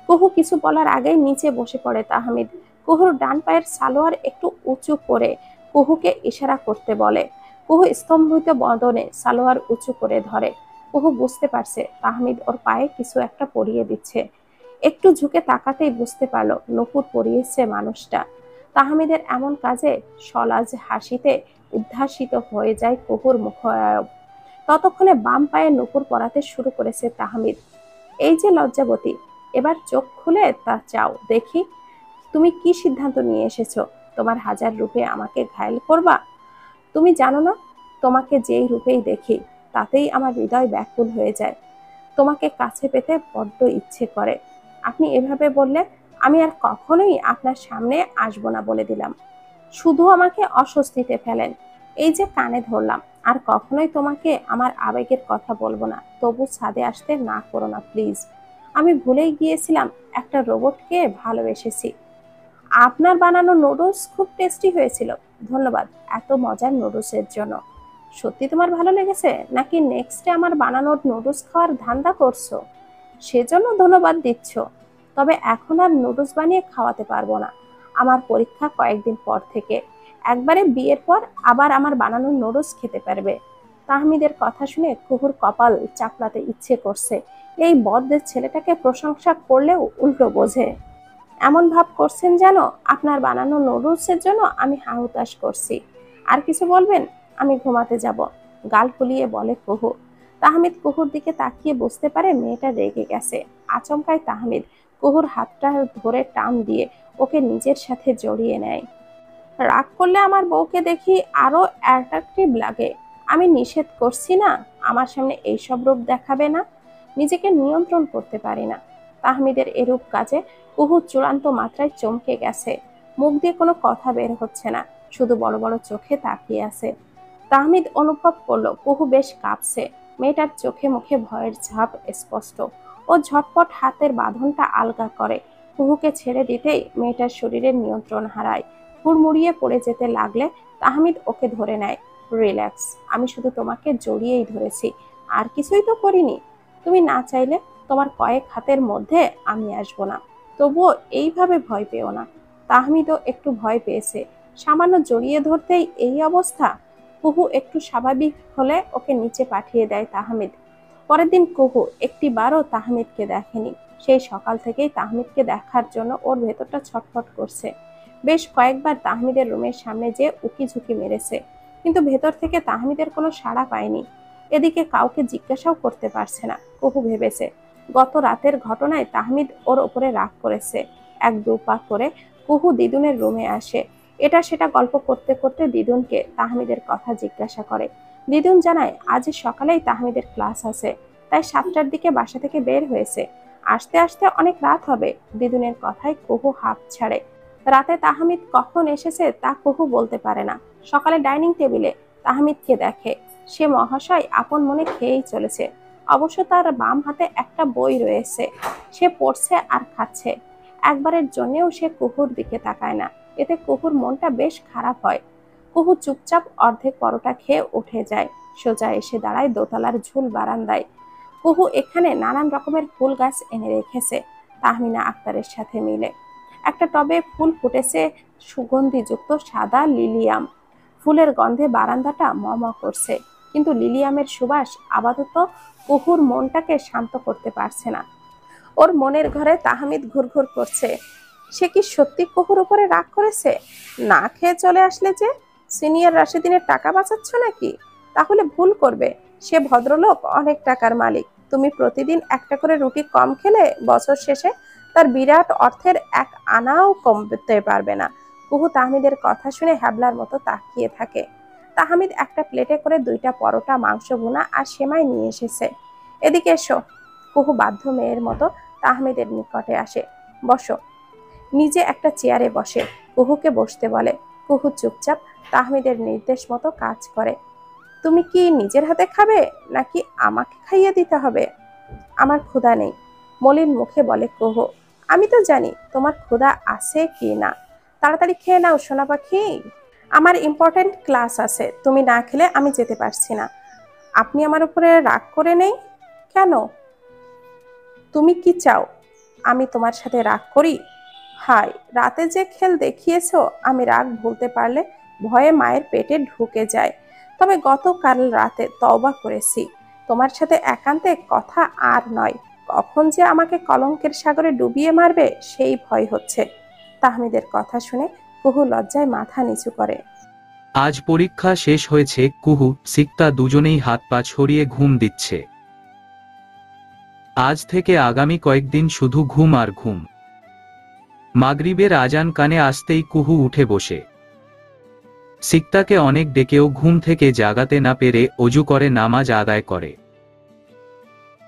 কুহু কিছু বলার আগেই নিচে বসে পড়ে তাহমিদ। কুহুর ডান পায়ের সালোয়ার একটু উঁচু করে কুহুকে ইশারা করতে বলে। কুহু স্তম্ভিত বদনে সালোয়ার উঁচু করে ধরে। কুহু বুঝতে পারছে তাহমিদ ওর পায়ে কিছু একটা পরিয়ে দিচ্ছে। একটু ঝুঁকে তাকাতেই বুঝতে পারলো নূপুর পরিয়েছে মানুষটা। তাহমিদের এমন কাজে সলাজ হাসিতে উদ্ভাসিত হয়ে যায় কুহুর মুখায়ব। ততক্ষণে বাম পায়ে নূপুর পরাতে শুরু করেছে তাহমিদ। এই যে লজ্জাবতী, এবার চোখ খুলে তা চাও দেখি, তুমি কি সিদ্ধান্ত নিয়ে এসেছো? তোমার হাজার রূপে আমাকে ঘায়েল করবা? তুমি জানো না, তোমাকে যেই রূপেই দেখি তাতেই আমার হৃদয় ব্যাকুল হয়ে যায়। তোমাকে কাছে পেতে বড্ড ইচ্ছে করে। আপনি এভাবে বললে আমি আর কখনোই আপনার সামনে আসবো না বলে দিলাম। শুধু আমাকে অস্বস্তিতে ফেলেন। এই যে কানে ধরলাম, আর কখনোই তোমাকে আমার আবেগের কথা বলবো না। তবু ছাদে আসতে না করো না প্লিজ। আমি ভুলেই গিয়েছিলাম একটা রোবটকে ভালোবেসেছি। আপনার বানানো নুডলস খুব টেস্টি হয়েছিল। ধন্যবাদ এত মজার নুডলসের জন্য। সত্যি তোমার ভালো লেগেছে নাকি নেক্সটে আমার বানানো নুডলস খাওয়ার ধান্দা করছো? সেজন্য ধন্যবাদ দিচ্ছ? তবে এখন আর নুডলস বানিয়ে খাওয়াতে পারবো না। আমার পরীক্ষা কয়েকদিন পর থেকে। একবারে বিয়ের পর আবার আমার বানানো নুডলস খেতে পারবে। তাহমিদের কথা শুনে কুহুর কপাল চাপড়াতে ইচ্ছে করছে। এই বদদের ছেলেটাকে প্রশংসা করলেও উল্টো বোঝে। এমন ভাব করছেন যেন আপনার বানানো নুডলসের জন্য আমি হাহুতাশ করছি। আর কিছু বলবেন? আমি ঘুমাতে যাব, গাল ফুলিয়ে বলে কুহু। তাহমিদ কুহুর দিকে তাকিয়ে বুঝতে পারে মেয়েটা রেগে গেছে। আচমকায় তাহমিদ কুহুর হাতটা ধরে টান দিয়ে ওকে নিজের সাথে জড়িয়ে নেয়। রাগ করলে আমার বউকে দেখি আরো অ্যাট্রাকটিভ লাগে। আমি নিষেধ করছি না আমার সামনে এইসব রূপ দেখাবে না। নিজেকে নিয়ন্ত্রণ করতে পারি না। তাহমিদের এরূপ কাজে কুহু চূড়ান্ত মাত্রায় চমকে গেছে। মুখ দিয়ে কোনো কথা বের হচ্ছে না, শুধু বড় বড় চোখে তাকিয়ে আছে। তাহমিদ অনুভব করলো কুহু বেশ কাঁপছে। মেয়েটার চোখে মুখে ভয়ের ছাপ স্পষ্ট। ও ঝটপট হাতের বাঁধনটা আলগা করে। কুহুকে ছেড়ে দিতেই মেয়েটার শরীরের নিয়ন্ত্রণ হারায়। হুড়মুড়িয়ে পড়ে যেতে লাগলে তাহমিদ ওকে ধরে নেয়। রিল্যাক্স, আমি শুধু তোমাকে জড়িয়েই ধরেছি, আর কিছুই তো করিনি। তুমি না চাইলে তোমার কয়েক হাতের মধ্যে আমি আসবো না। তবুও এইভাবে ভয় পেও না। তাহমিদও একটু ভয় পেয়েছে। সামান্য জড়িয়ে ধরতেই এই অবস্থা। কুহু একটু স্বাভাবিক হলে ওকে নিচে পাঠিয়ে দেয় তাহমিদ। পরের দিন কুহু একটিবারও তাহমিদকে দেখেনি। সেই সকাল থেকেই তাহমিদকে দেখার জন্য ওর ভেতরটা ছটফট করছে। বেশ কয়েকবার তাহমিদের রুমের সামনে যে উকি ঝুঁকি মেরেছে, কিন্তু ভেতর থেকে তাহমিদের কোনো সাড়া পায়নি। এদিকে কাউকে জিজ্ঞাসাও করতে পারছে না। কুহু ভেবেছে গত রাতের ঘটনায় তাহমিদ ওর ওপরে রাগ করেছে। এক দু পা করে কুহু দিদুনের রুমে আসে। এটা সেটা গল্প করতে করতে দিদুনকে তাহমিদের কথা জিজ্ঞাসা করে। দিদুন জানায় আজ সকালেই তাহমিদের ক্লাস আছে, তাই 7টার দিকে বাসা থেকে বের হয়েছে। আসতে আসতে অনেক রাত হবে। দিদুনের কথায় কুহু হাঁপ ছাড়ে। রাতে তাহমিদ কখন এসেছে তা কুহু বলতে পারে না। সকালে ডাইনিং টেবিলে তাহমিদকে দেখে। সে মহাশয় আপন মনে খেয়েই চলেছে। অবশ্য তার বাম হাতে একটা বই রয়েছে, সে পড়ছে আর খাচ্ছে। একবারের জন্যেও সে কুহুর দিকে তাকায় না। এতে কুহুর মনটা বেশ খারাপ হয়। কুহু চুপচাপ অর্ধেক পরোটা খেয়ে উঠে যায়। সোজা এসে দাঁড়ায় দোতলার ঝুল বারান্দায়। কুহু এখানে নানান রকমের ফুল গাছ এনে রেখেছে তাহমিনা আক্তারের সাথে মিলে। একটা টবে ফুল ফুটেছে, সুগন্ধিযুক্ত সাদা লিলিয়াম। ফুলের গন্ধে বারান্দাটা ম ম করছে, কিন্তু লিলিয়ামের সুবাস আপাতত কুহুর মনটাকে শান্ত করতে পারছে না। ওর মনের ঘরে তাহমিদ ঘুরঘুর করছে। সে কি সত্যি কুহুর উপরে রাগ করেছে? না খেয়ে চলে আসলে যে? সিনিয়র রাশিদিনের টাকা বাঁচাচ্ছ নাকি? তাহলে ভুল করবে। সে ভদ্রলোক অনেক টাকার মালিক। তুমি প্রতিদিন একটা করে রুটি কম খেলে বছর শেষে তার বিরাট অর্থের 1 আনাও কমতে পারবে না। কুহু তাহমিদের কথা শুনে হ্যাবলার মতো তাকিয়ে থাকে। তাহমিদ একটা প্লেটে করে 2টা পরোটা, মাংস ভুনা আর সেমাই নিয়ে এসেছে। এদিকে এসো। কুহু বাধ্য মেয়ের মতো তাহমিদের নিকটে আসে। বসো। নিজে একটা চেয়ারে বসে কুহুকে বসতে বলে। কুহু চুপচাপ তাহমিদের নির্দেশ মতো কাজ করে। তুমি কি নিজের হাতে খাবে নাকি আমাকে খাইয়ে দিতে হবে? আমার ক্ষুধা নেই, মলিন মুখে বলে কুহু। আমি তো জানি তোমার ক্ষুধা আছে কি না। তাড়াতাড়ি খেয়ে নাও সোনা পাখি। আমার ইম্পর্টেন্ট ক্লাস আছে, তুমি না খেলে আমি যেতে পারছি না। আপনি আমার উপরে রাগ করে নেই কেন? তুমি কি চাও আমি তোমার সাথে রাগ করি? হায়, রাতে যে খেল দেখিয়েছো, আমি রাগ ভুলতে পারলে ভয়ে মায়ের পেটে ঢুকে যায়। তবে গতকাল রাতে তওবা করেছি, তোমার সাথে একান্তে কথা আর নয়। কখন যে আমাকে কলঙ্কের সাগরে ডুবিয়ে মারবে সেই ভয় হচ্ছে। তাহমিদের কথা শুনে কুহু লজ্জায় মাথা নিচু করে। আজ পরীক্ষা শেষ হয়েছে। কুহু, সিক্তা দুজনেই হাত পা ছড়িয়ে ঘুম দিচ্ছে। আজ থেকে আগামী কয়েকদিন শুধু ঘুম আর ঘুম। মাগরিবের আজান কানে আসতেই কুহু উঠে বসে। সিক্তাকে অনেক ডেকেও ঘুম থেকে জাগাতে না পেরে অজু করে নামাজ আদায় করে।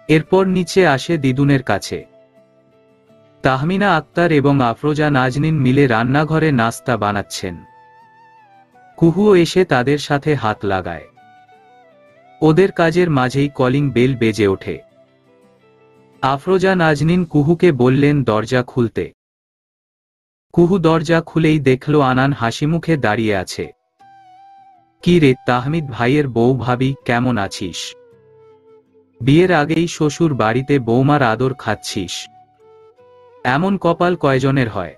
এরপর নিচে আসে দিদুনের কাছে। তাহমিনা আক্তার এবং আফরোজা নাজনীন মিলে রান্নাঘরে নাস্তা বানাচ্ছেন। কুহুও এসে তাদের সাথে হাত লাগায়। ওদের কাজের মাঝেই কলিং বেল বেজে ওঠে। আফরোজা নাজনীন কুহুকে বললেন দরজা খুলতে। কুহু দরজা খুলেই দেখল আনান হাসিমুখে দাঁড়িয়ে আছে। কি রে তাহমিদ ভাইয়ের বউ, ভাবি কেমন আছিস? বিয়ের আগেই শ্বশুর বাড়িতে বৌমার আদর খাচ্ছিস। এমন কপাল কয়জনের হয়?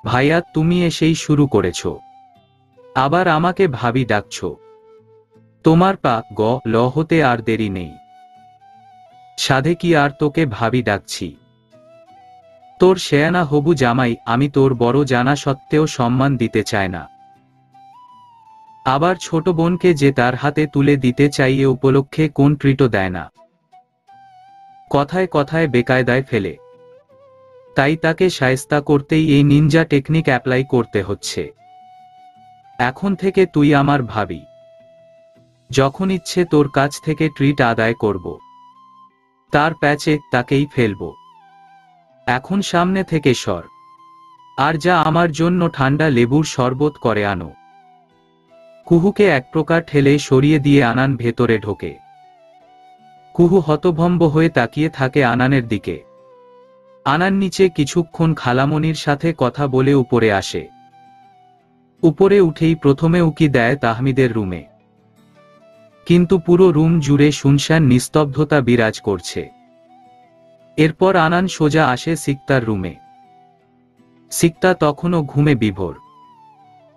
ভাইয়া, তুমি এসেই শুরু করেছ, আবার আমাকে ভাবি ডাকছ। তোমার পা গ ল হতে আর দেরি নেই। সাধে কি আর তোকে ভাবি ডাকছি? তোর শেয়ানা হবু জামাই আমি, তোর বড় জানা সত্ত্বেও সম্মান দিতে চায় না। আবার ছোট বোনকে যে তার হাতে তুলে দিতে চাই এ উপলক্ষে কোন ট্রিটও দেয় না। কথায় কথায় বেকায়দায় ফেলে। তাই তাকে শায়েস্তা করতেই এই নিনজা টেকনিক অ্যাপ্লাই করতে হচ্ছে। এখন থেকে তুই আমার ভাবি। যখন ইচ্ছে তোর কাছ থেকে ট্রিট আদায় করব। তার প্যাচে তাকেই ফেলব। এখন সামনে থেকে সর, আর যা আমার জন্য ঠান্ডা লেবুর শরবত করে আনো। কুহুকে এক প্রকার ঠেলে সরিয়ে দিয়ে আনান ভেতরে ঢোকে। কুহু হতভম্ব হয়ে তাকিয়ে থাকে আনানের দিকে। আনান নিচে কিছুক্ষণ খালামণির সাথে কথা বলে উপরে আসে। উপরে উঠেই প্রথমে উকি দেয় তাহমিদের রুমে। কিন্তু পুরো রুম জুড়ে শুনশান নিস্তব্ধতা বিরাজ করছে। এরপর আনান সোজা আসে সিক্তার রুমে। সিক্তা তখনও ঘুমে বিভোর।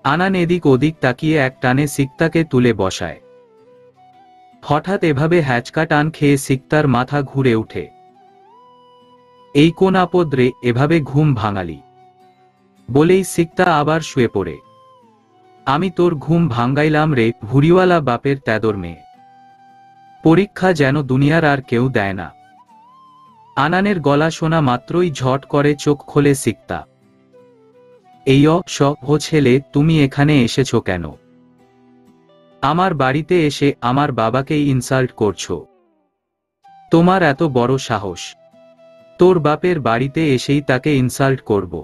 আনান এদিক ওদিক তাকিয়ে এক টানে সিক্তাকে তুলে বসায়। হঠাৎ এভাবে হ্যাচকা টান খেয়ে সিক্তার মাথা ঘুরে উঠে। এই কোন আপদ রে, এভাবে ঘুম ভাঙালি? বলেই সিক্তা আবার শুয়ে পড়ে। আমি তোর ঘুম ভাঙ্গাইলাম রে, ভুড়িওয়ালা বাপের তেদর মেয়ে। পরীক্ষা যেন দুনিয়ার আর কেউ দেয় না। আনানের গলা শোনা মাত্রই ঝট করে চোখ খোলে সিক্তা। এই ছেলে, তুমি এখানে এসেছো কেন? আমার বাড়িতে এসে আমার বাবাকে ইনসাল্ট করছো? তোমার এত বড় সাহস? তোর বাপের বাড়িতে এসেই তাকে ইনসাল্ট করব?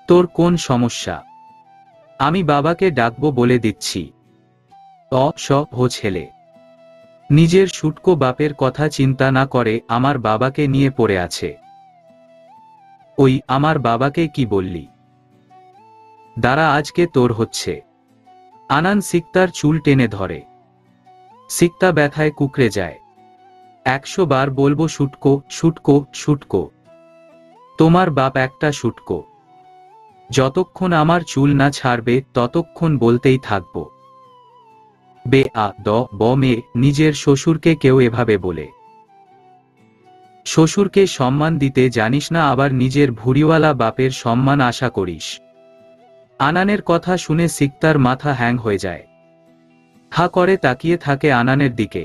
তোর কোন সমস্যা? আমি বাবাকে ডাকবো বলে দিচ্ছি। ছেলে নিজের শুটকো বাপের কথা চিন্তা না করে আমার বাবাকে নিয়ে পড়ে আছে। ওই আমার বাবাকে কি বললি? দাঁড়া, আজকে তোর হচ্ছে। আনান সিক্তার চুল টেনে ধরে। সিক্তা ব্যথায় কুকড়ে যায়। 100 বার বলবো শুটকো, শুটকো, শুটকো। তোমার বাপ একটা শুটকো। যতক্ষণ আমার চুল না ছাড়বে ততক্ষণ বলতেই থাকবো। বে আ দ ব মে, নিজের শ্বশুরকে কেউ এভাবে বলে? শ্বশুরকে সম্মান দিতে জানিস না, আবার নিজের ভুড়িওয়ালা বাপের সম্মান আশা করিস? আনানের কথা শুনে সিক্তার মাথা হ্যাং হয়ে যায়। হা করে তাকিয়ে থাকে আনানের দিকে।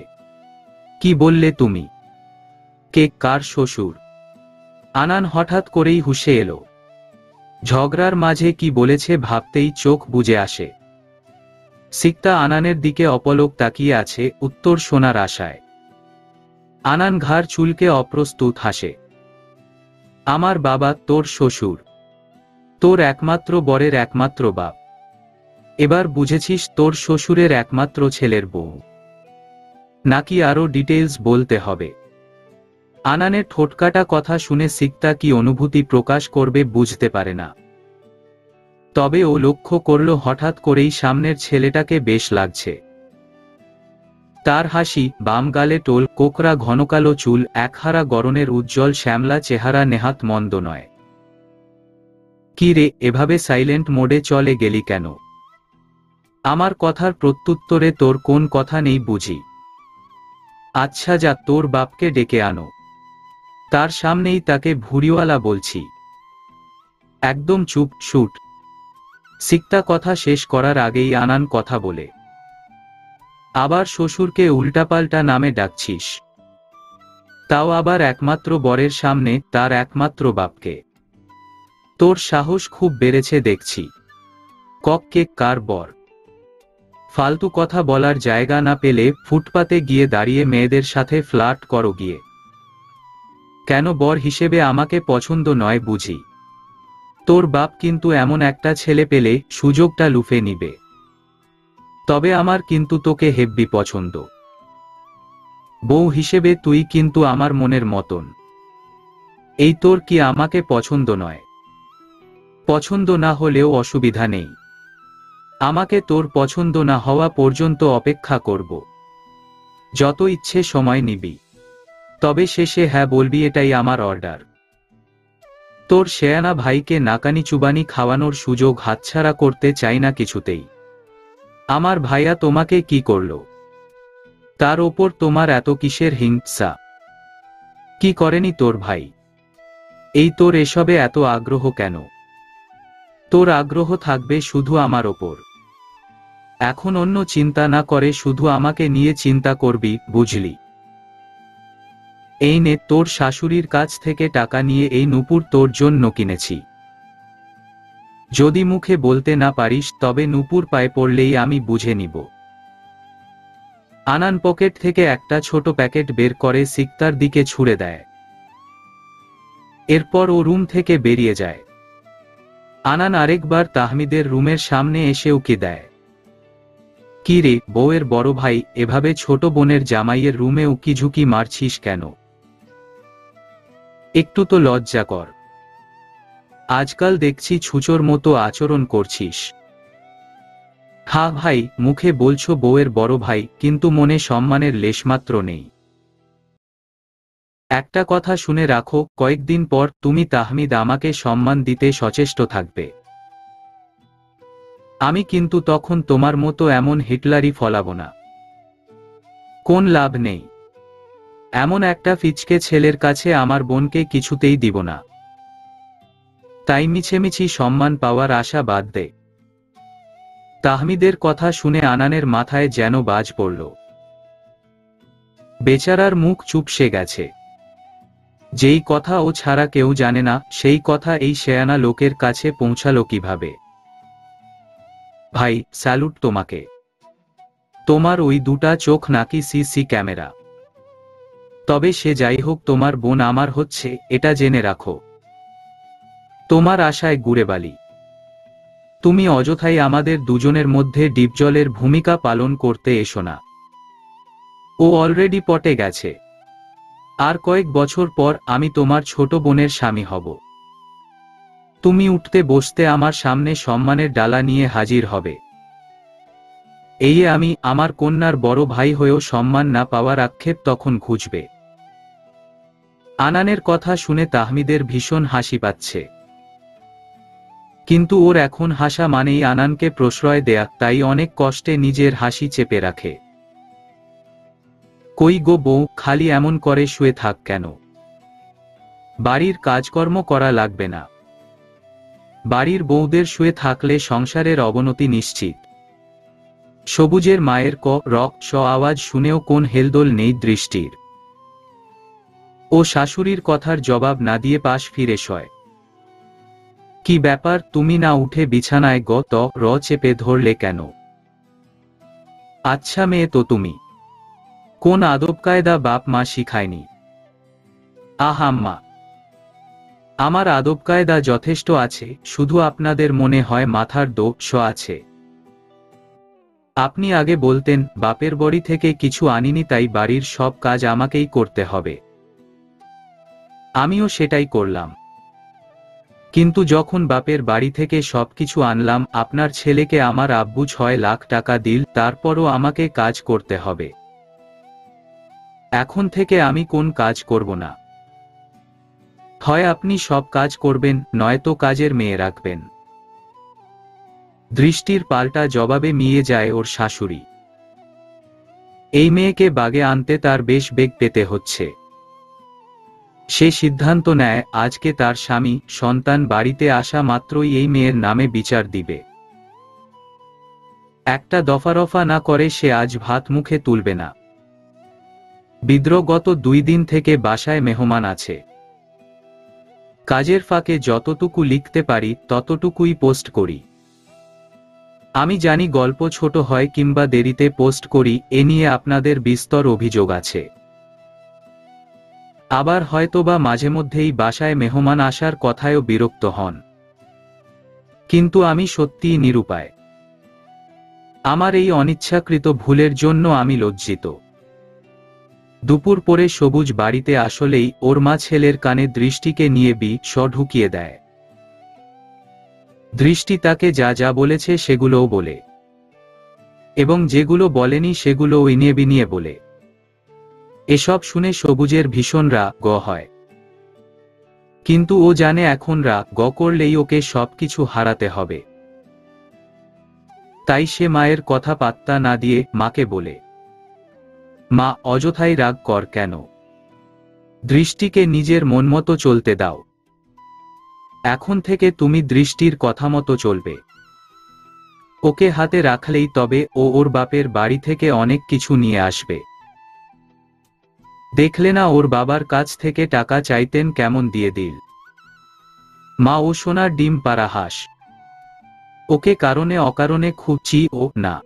কি বললে তুমি? কে, কার শ্বশুর? আনান হঠাৎ করেই হুঁশে এলো। ঝগড়ার মাঝে কি বলেছে ভাবতেই চোখ বুজে আসে। সিকতা আনানের দিকে অপলক তাকিয়ে আছে উত্তর শোনার আশায়। আনান ঘাড় চুলকে অপ্রস্তুত হাসে। আমার বাবা তোর শ্বশুর, তোর একমাত্র বরের একমাত্র বাপ। এবার বুঝেছিস তোর শ্বশুরের একমাত্র ছেলের বউ? নাকি আরো ডিটেইলস বলতে হবে? আনানের ঠোঁটকাটা কথা শুনে সিকতা কি অনুভূতি প্রকাশ করবে বুঝতে পারে না। তবে ও লক্ষ্য করল হঠাৎ করেই সামনের ছেলেটাকে বেশ লাগছে। তার হাসি, বাম গালে টোল, কোকড়া ঘনকালো চুল, একহারা গরনের উজ্জ্বল শ্যামলা চেহারা নেহাত মন্দ নয়। কি রে, এভাবে সাইলেন্ট মোডে চলে গেলি কেন? আমার কথার প্রত্যুত্তরে তোর কোন কথা নেই বুঝি? আচ্ছা যা, তোর বাপকে ডেকে আনো। তার সামনেই তাকে ভুঁড়িওয়ালা বলছি। একদম চুপ, শুট। সিকতা কথা শেষ করার আগেই আনান কথা বলে। আবার শ্বশুরকে উল্টাপাল্টা নামে ডাকছিস, তাও আবার একমাত্র বরের সামনে, তার একমাত্র বাপকে। তোর সাহস খুব বেড়েছে দেখছি। কে কার বর? ফালতু কথা বলার জায়গা না পেলে ফুটপাতে গিয়ে দাঁড়িয়ে মেয়েদের সাথে ফ্লার্ট করো গিয়ে। কেন বর হিসেবে আমাকে পছন্দ নয় বুঝি? তোর বাপ কিন্তু এমন একটা ছেলে পেলে সুযোগটা লুফে নিবে। তবে আমার কিন্তু তোকে হেব্বি পছন্দ। বউ হিসেবে তুই কিন্তু আমার মনের মতন। এই তোর কি আমাকে পছন্দ নয়? পছন্দ না হলেও অসুবিধা নেই। আমাকে তোর পছন্দ না হওয়া পর্যন্ত অপেক্ষা করব। যত ইচ্ছে সময় নিবি, তবে শেষে হ্যাঁ বলবি, এটাই আমার অর্ডার। তোর শেয়ানা ভাইকে নাকানি চুবানি খাওয়ানোর সুযোগ হাতছাড়া করতে চাই না কিছুতেই। আমার ভাইয়া তোমাকে কি করল? তার ওপর তোমার এত কিসের হিংসা? কি করেনি তোর ভাই? এই তোর এসবে এত আগ্রহ কেন? তোর আগ্রহ থাকবে শুধু আমার ওপর। এখন অন্য চিন্তা না করে শুধু আমাকে নিয়ে চিন্তা করবি, বুঝলি? এই নে, তোর শাশুড়ির কাছ থেকে টাকা নিয়ে এই নূপুর তোর জন্য কিনেছি। যদি মুখে বলতে না পারিস তবে নূপুর পায়ে পড়লেই আমি বুঝে নিব। আনান পকেট থেকে একটা ছোট প্যাকেট বের করে সিকতার দিকে ছুঁড়ে দেয়। এরপর ও রুম থেকে বেরিয়ে যায়। আনান আরেকবার তাহমিদের রুমের সামনে এসে উকি দেয়। কি রে, বউয়ের বড় ভাই, এভাবে ছোট বোনের জামাইয়ের রুমে উকি ঝুঁকি মারছিস কেন? একটু তো লজ্জা কর। আজকাল দেখছি ছুঁচোর মতো আচরণ করছিস। হ্যাঁ ভাই, মুখে বলছো বউয়ের বড় ভাই, কিন্তু মনে সম্মানের লেশমাত্র নেই। একটা কথা শুনে রাখো, কয়েকদিন পর তুমি তাহমিদ আমাকে সম্মান দিতে সচেষ্ট থাকবে। আমি কিন্তু তখন তোমার মতো এমন হিটলারি ফলাবো না। কোন লাভ নেই। এমন একটা ফিচকে ছেলের কাছে আমার বোনকে কিছুতেই দিব না। তাই মিছেমিছি সম্মান পাওয়ার আশা বাদ দে। তাহমিদের কথা শুনে আনানের মাথায় যেন বাজ পড়ল। বেচারার মুখ চুপসে গেছে। যেই কথা ও ছাড়া কেউ জানে না, সেই কথা এই শেয়ানা লোকের কাছে পৌঁছালো কিভাবে? ভাই, স্যালুট তোমাকে। তোমার ওই দুটা চোখ নাকি সিসি ক্যামেরা। তবে সে যাই হোক, তোমার বোন আমার হচ্ছে, এটা জেনে রাখো। তোমার আশায় গুড়ে বালি। তুমি অযথাই আমাদের দুজনের মধ্যে ডিপজলের ভূমিকা পালন করতে এসো না। ও অলরেডি পটে গেছে। আর কয়েক বছর পর আমি তোমার ছোট বোনের স্বামী হব। তুমি উঠতে বসতে আমার সামনে সম্মানের ডালা নিয়ে হাজির হবে। এই আমি আমার কন্যার বড় ভাই হয়েও সম্মান না পাওয়ার আক্ষেপ তখন ঘুচবে। আনানের কথা শুনে তাহমিদের ভীষণ হাসি পাচ্ছে। কিন্তু ওর এখন হাসা মানেই আনানকে প্রশ্রয় দেয়া, তাই অনেক কষ্টে নিজের হাসি চেপে রাখে। কই গো বউ, খালি এমন করে শুয়ে থাক কেন? বাড়ির কাজকর্ম করা লাগবে না। বাড়ির বউদের শুয়ে থাকলে সংসারের অবনতি নিশ্চিত। সবুজের মায়ের ক রক স আওয়াজ শুনেও কোন হেলদোল নেই দৃষ্টির। ও শাশুড়ির কথার জবাব না দিয়ে পাশ ফিরে শয়। কি ব্যাপার, তুমি না উঠে বিছানায় র চেপে ধরলে কেন? আচ্ছা মেয়ে তো তুমি, কোন আদব কায়দা বাপ মা শিখায়নি? আম্মা, আমার আদব কায়দা যথেষ্ট আছে, শুধু আপনাদের মনে হয় মাথার দোষ আছে। আপনি আগে বলতেন বাপের বাড়ি থেকে কিছু আনিনি, তাই বাড়ির সব কাজ আমাকেই করতে হবে। আমিও সেটাই করলাম। কিন্তু যখন বাপের বাড়ি থেকে সবকিছু আনলাম, আপনার ছেলেকে আমার আব্বু 6 লাখ টাকা দিল, তারপরও আমাকে কাজ করতে হবে। এখন থেকে আমি কোন কাজ করব না। হয় আপনি সব কাজ করবেন, নয়তো কাজের মেয়ে রাখবেন। দৃষ্টির পাল্টা জবাবে মিয়ে যায় ওর শাশুড়ি। এই মেয়েকে বাগে আনতে তার বেশ বেগ পেতে হচ্ছে। সে সিদ্ধান্ত নেয় আজকে তার স্বামী সন্তান বাড়িতে আসা মাত্রই এই মেয়ের নামে বিচার দিবে। একটা দফারফা না করে সে আজ ভাত মুখে তুলবে না। বিদ্রোহগত 2 দিন থেকে বাসায় মেহমান আছে। কাজের ফাঁকে যতটুকু লিখতে পারি ততটুকুই পোস্ট করি। আমি জানি গল্প ছোট হয় কিংবা দেরিতে পোস্ট করি, এ নিয়ে আপনাদের বিস্তর অভিযোগ আছে। আবার হয়তোবা মাঝে মধ্যেই বাসায় মেহমান আসার কথায়ও বিরক্ত হন। কিন্তু আমি সত্যিই নিরুপায়। আমার এই অনিচ্ছাকৃত ভুলের জন্য আমি লজ্জিত। দুপুর পরে সবুজ বাড়িতে আসলেই ওর মা ছেলের কানে দৃষ্টিকে নিয়ে ঢুকিয়ে দেয়। দৃষ্টি তাকে যা যা বলেছে সেগুলোও বলে, এবং যেগুলো বলেনি সেগুলোও ইনিয়ে বিনিয়ে বলে। এসব শুনে সবুজের ভীষণ রাগ হয়। কিন্তু ও জানে এখন রাগ করলেই ওকে সবকিছু হারাতে হবে। তাই সে মায়ের কথা পাত্তা না দিয়ে মাকে বলে, মা, অযথাই রাগ কর কেন? দৃষ্টিকে নিজের মন মতো চলতে দাও। এখন থেকে তুমি দৃষ্টির কথা মতো চলবে। ওকে হাতে রাখলেই তবে ও ওর বাপের বাড়ি থেকে অনেক কিছু নিয়ে আসবে। দেখলে না ওর বাবার কাছ থেকে টাকা চাইতেন কেমন দিয়ে দিল। মা, ও সোনার ডিম পাড়া হাঁস। ওকে কারণে অকারণে খুঁজছি ও না।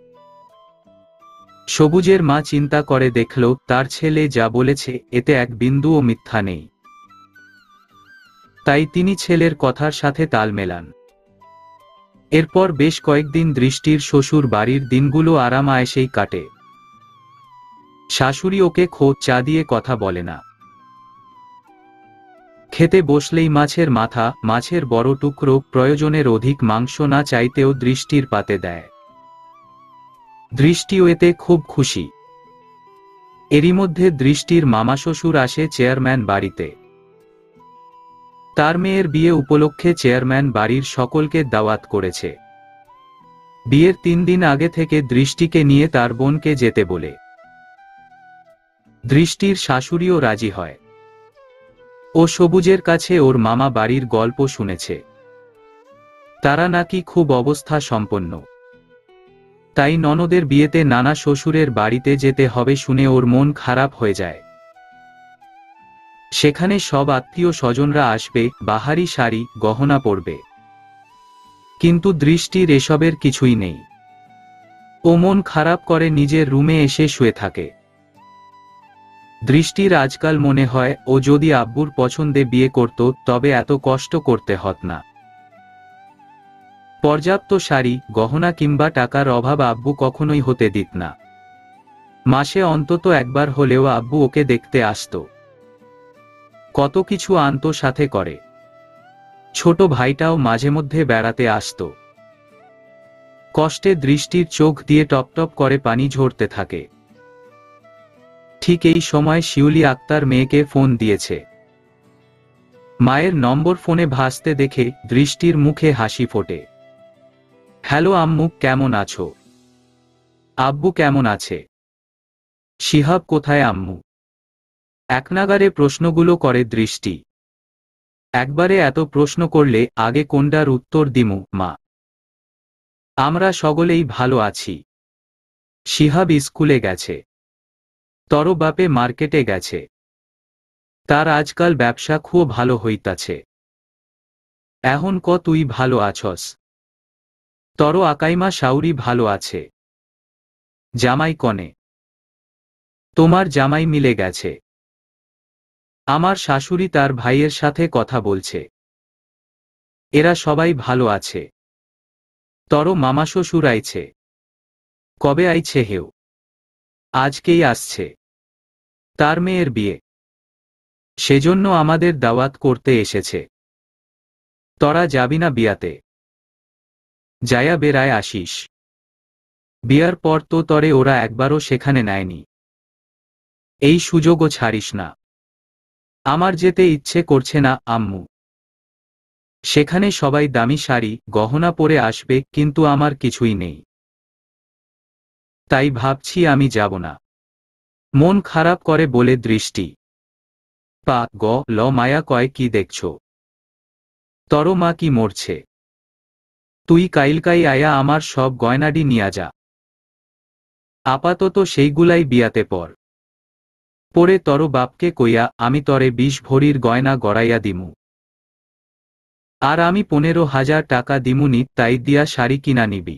সবুজের মা চিন্তা করে দেখল তার ছেলে যা বলেছে এতে এক বিন্দুও মিথ্যা নেই। তাই তিনি ছেলের কথার সাথে তাল মেলান। এরপর বেশ কয়েকদিন দৃষ্টির শ্বশুর বাড়ির দিনগুলো আরাম আয়েশেই কাটে। শাশুড়ি ওকে চা দিয়ে কথা বলে না। খেতে বসলেই মাছের মাথা, মাছের বড় টুকরো, প্রয়োজনের অধিক মাংস না চাইতেও দৃষ্টির পাতে দেয়। দৃষ্টিও এতে খুব খুশি। এরই মধ্যে দৃষ্টির মামা শ্বশুর আসে চেয়ারম্যান বাড়িতে। তার মেয়ের বিয়ে উপলক্ষে চেয়ারম্যান বাড়ির সকলকে দাওয়াত করেছে। বিয়ের 3 দিন আগে থেকে দৃষ্টিকে নিয়ে তার বোনকে যেতে বলে। দৃষ্টির শাশুড়িও রাজি হয়। ও সবুজের কাছে ওর মামা বাড়ির গল্প শুনেছে। তারা নাকি খুব অবস্থা সম্পন্ন। তাই ননদের বিয়েতে নানা শ্বশুরের বাড়িতে যেতে হবে শুনে ওর মন খারাপ হয়ে যায়। সেখানে সব আত্মীয় স্বজনরা আসবে, বাহারি শাড়ি গহনা পরবে। কিন্তু দৃষ্টির এসবের কিছুই নেই। ও মন খারাপ করে নিজের রুমে এসে শুয়ে থাকে। দৃষ্টির আজকাল মনে হয় ও যদি আব্বুর পছন্দে বিয়ে করত তবে এত কষ্ট করতে হত না। পর্যাপ্ত শাড়ি গহনা কিংবা টাকার অভাব আব্বু কখনোই হতে দিত না। মাসে অন্তত একবার হলেও আব্বু ওকে দেখতে আসত। কত কিছু আনতো সাথে করে। ছোট ভাইটাও মাঝে মধ্যে বেড়াতে আসত। কষ্টে দৃষ্টির চোখ দিয়ে টপটপ করে পানি ঝরতে থাকে। ঠিক এই সময় শিউলি আক্তার মেয়েকে ফোন দিয়েছে। মায়ের নম্বর ফোনে ভাসতে দেখে দৃষ্টির মুখে হাসি ফোটে। হ্যালো আম্মু, কেমন আছো? আব্বু কেমন আছে? শিহাব কোথায় আম্মু? একনাগারে প্রশ্নগুলো করে দৃষ্টি। একবারে এত প্রশ্ন করলে আগে কোনটার উত্তর দিমু মা? আমরা সকলেই ভালো আছি। শিহাব স্কুলে গেছে। তর বাপে মার্কেটে গেছে। তার আজকাল ব্যবসা খুব ভালো হইতাছে। এখন তুই ভালো আছস? তর আকাইমা শাউরি ভালো আছে? জামাই কনে? তোমার জামাই মিলে গেছে। আমার শাশুড়ি তার ভাইয়ের সাথে কথা বলছে। এরা সবাই ভালো আছে। তর মামা শ্বশুর আইছে? কবে আইছে হেও? আজকেই আসছে। তার মেয়ের বিয়ে, সেজন্য আমাদের দাওয়াত করতে এসেছে। তরা যাবি না বিয়াতে? যায়া বেড়ায় আসিস। বিয়ার পর তো তরে ওরা একবারও সেখানে নেয়নি। এই সুযোগও ছাড়িস না। আমার যেতে ইচ্ছে করছে না আম্মু। সেখানে সবাই দামি শাড়ি গহনা পরে আসবে, কিন্তু আমার কিছুই নেই। তাই ভাবছি আমি যাব না। মন খারাপ করে বলে দৃষ্টি। পা গ ল মায়া কয় কি দেখছ? তর মা কি মরছে? তুই কাইলকাই আয়া আমার সব গয়নাডি নিয়া যা। আপাতত সেইগুলাই বিয়াতে পর। পরে তর বাপকে কইয়া আমি তরে 20 ভরির গয়না গড়াইয়া দিমু। আর আমি 15,000 টাকা দিমুনি, তাই দিয়া শাড়ি কিনা নিবি।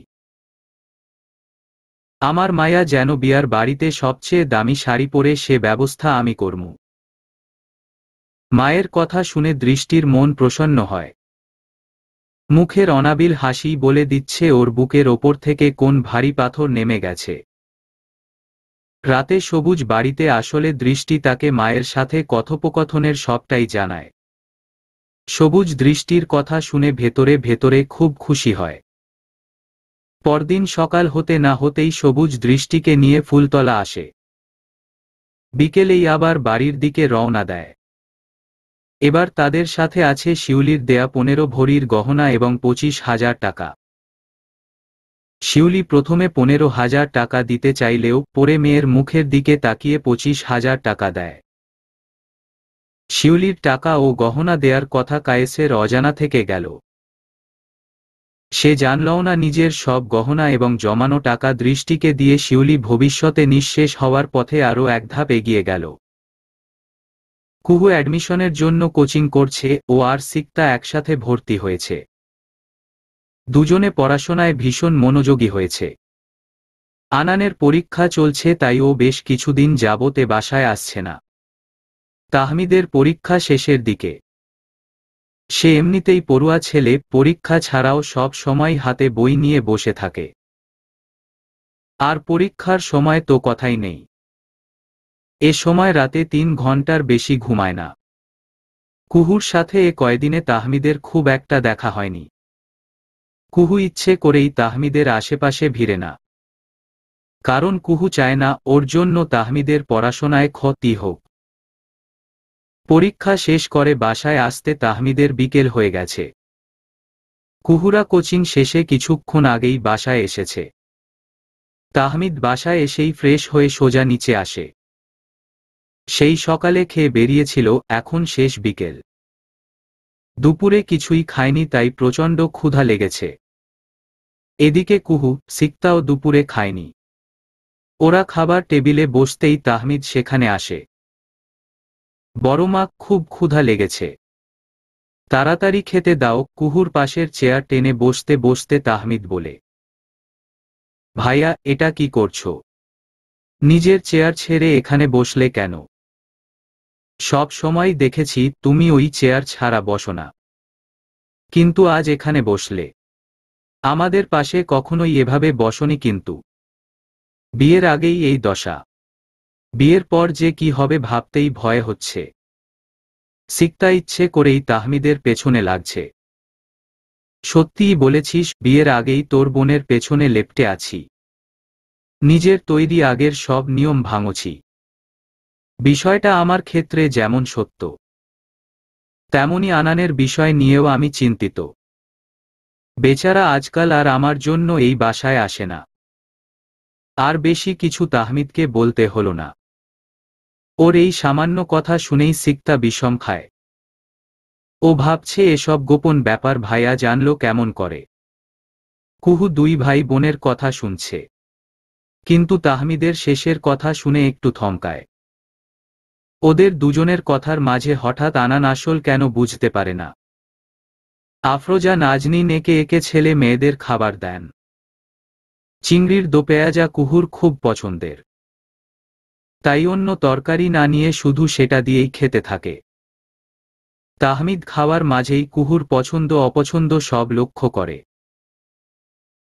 আমার মায়া যেন বিয়ার বাড়িতে সবচেয়ে দামি শাড়ি পরে সে ব্যবস্থা আমি করমু। মায়ের কথা শুনে দৃষ্টির মন প্রসন্ন হয়। মুখের অনাবিল হাসি বলে দিচ্ছে ওর বুকের ওপর থেকে কোন ভারী পাথর নেমে গেছে। রাতে সবুজ বাড়িতে আসলে দৃষ্টি তাকে মায়ের সাথে কথোপকথনের সবটাই জানায়। সবুজ দৃষ্টির কথা শুনে ভেতরে ভেতরে খুব খুশি হয়। পরদিন সকাল হতে না হতেই সবুজ দৃষ্টিকে নিয়ে ফুলতলা আসে। বিকেলেই আবার বাড়ির দিকে রওনা দেয়। এবার তাদের সাথে আছে শিউলির দেয়া 15 ভরির গহনা এবং 25,000 টাকা। শিউলি প্রথমে 15,000 টাকা দিতে চাইলেও পরে মেয়ের মুখের দিকে তাকিয়ে 25,000 টাকা দেয়। শিউলির টাকা ও গহনা দেয়ার কথা কায়েসের অজানা থেকে গেল। সে জানলও না নিজের সব গহনা এবং জমানো টাকা দৃষ্টিকে দিয়ে শিউলি ভবিষ্যতে নিঃশেষ হওয়ার পথে আরও এক ধাপ এগিয়ে গেল। কুহু অ্যাডমিশনের জন্য কোচিং করছে, ও আর সিক্তা একসাথে ভর্তি হয়েছে। দুজনে পড়াশোনায় ভীষণ মনোযোগী হয়েছে। আনানের পরীক্ষা চলছে, তাই ও বেশ কিছুদিন যাবত বাসায় আসছে না। তাহমিদের পরীক্ষা শেষের দিকে। সে এমনিতেই পড়ুয়া ছেলে, পরীক্ষা ছাড়াও সব সময় হাতে বই নিয়ে বসে থাকে। আর পরীক্ষার সময় তো কথাই নেই। এ সময় রাতে 3 ঘন্টার বেশি ঘুমায় না। কুহুর সাথে এ কয়দিনে তাহমিদের খুব একটা দেখা হয়নি। কুহু ইচ্ছে করেই তাহমিদের আশেপাশে ভিড়ে না। কারণ কুহু চায় না ওর জন্য তাহমিদের পড়াশোনায় ক্ষতি হোক। পরীক্ষা শেষ করে বাসায় আসতে তাহমিদের বিকেল হয়ে গেছে। কুহুরা কোচিং শেষে কিছুক্ষণ আগেই বাসায় এসেছে। তাহমিদ বাসায় এসেই ফ্রেশ হয়ে সোজা নিচে আসে। সেই সকালে খেয়ে বেরিয়েছিল, এখন শেষ বিকেল। দুপুরে কিছুই খায়নি, তাই প্রচণ্ড ক্ষুধা লেগেছে। এদিকে কুহু, সিক্তাও দুপুরে খায়নি। ওরা খাবার টেবিলে বসতেই তাহমিদ সেখানে আসে। বড়মা, খুব ক্ষুধা লেগেছে, তাড়াতাড়ি খেতে দাও। কুহুর পাশের চেয়ার টেনে বসতে বসতে তাহমিদ বলে। ভাইয়া, এটা কি করছো? নিজের চেয়ার ছেড়ে এখানে বসলে কেন? সব সময় দেখেছি তুমি ওই চেয়ার ছাড়া বসো না, কিন্তু আজ এখানে বসলে। আমাদের পাশে কখনোই এভাবে বসনি কিন্তু। বিয়ের আগেই এই দশা, বিয়ের পর যে কি হবে ভাবতেই ভয় হচ্ছে। সিক্তা ইচ্ছে করেই তাহমিদের পেছনে লাগছে। সত্যিই বলেছিস, বিয়ের আগেই তোর বোনের পেছনে লেপ্টে আছি। নিজের তৈরি আগের সব নিয়ম ভাঙছি। বিষয়টা আমার ক্ষেত্রে যেমন সত্য, তেমনি আনানের বিষয় নিয়েও আমি চিন্তিত। বেচারা আজকাল আর আমার জন্য এই বাসায় আসে না। আর বেশি কিছু তাহমিদকে বলতে হলো না। ওর এই সামান্য কথা শুনেই সিক্তা বিষম খায়। ও ভাবছে এসব গোপন ব্যাপার ভাইয়া জানলো কেমন করে। কুহু 2 ভাই বোনের কথা শুনছে, কিন্তু তাহমিদের শেষের কথা শুনে একটু থমকায়। ওদের দুজনের কথার মাঝে হঠাৎ আনান আসল কেন বুঝতে পারে না। আফরোজা নাজনীন একে একে ছেলে মেয়েদের খাবার দেন। চিংড়ির দোপেঁয়াজা কুহুর খুব পছন্দের, তাই অন্য তরকারি না নিয়ে শুধু সেটা দিয়েই খেতে থাকে। তাহমিদ খাওয়ার মাঝেই কুহুর পছন্দ অপছন্দ সব লক্ষ্য করে।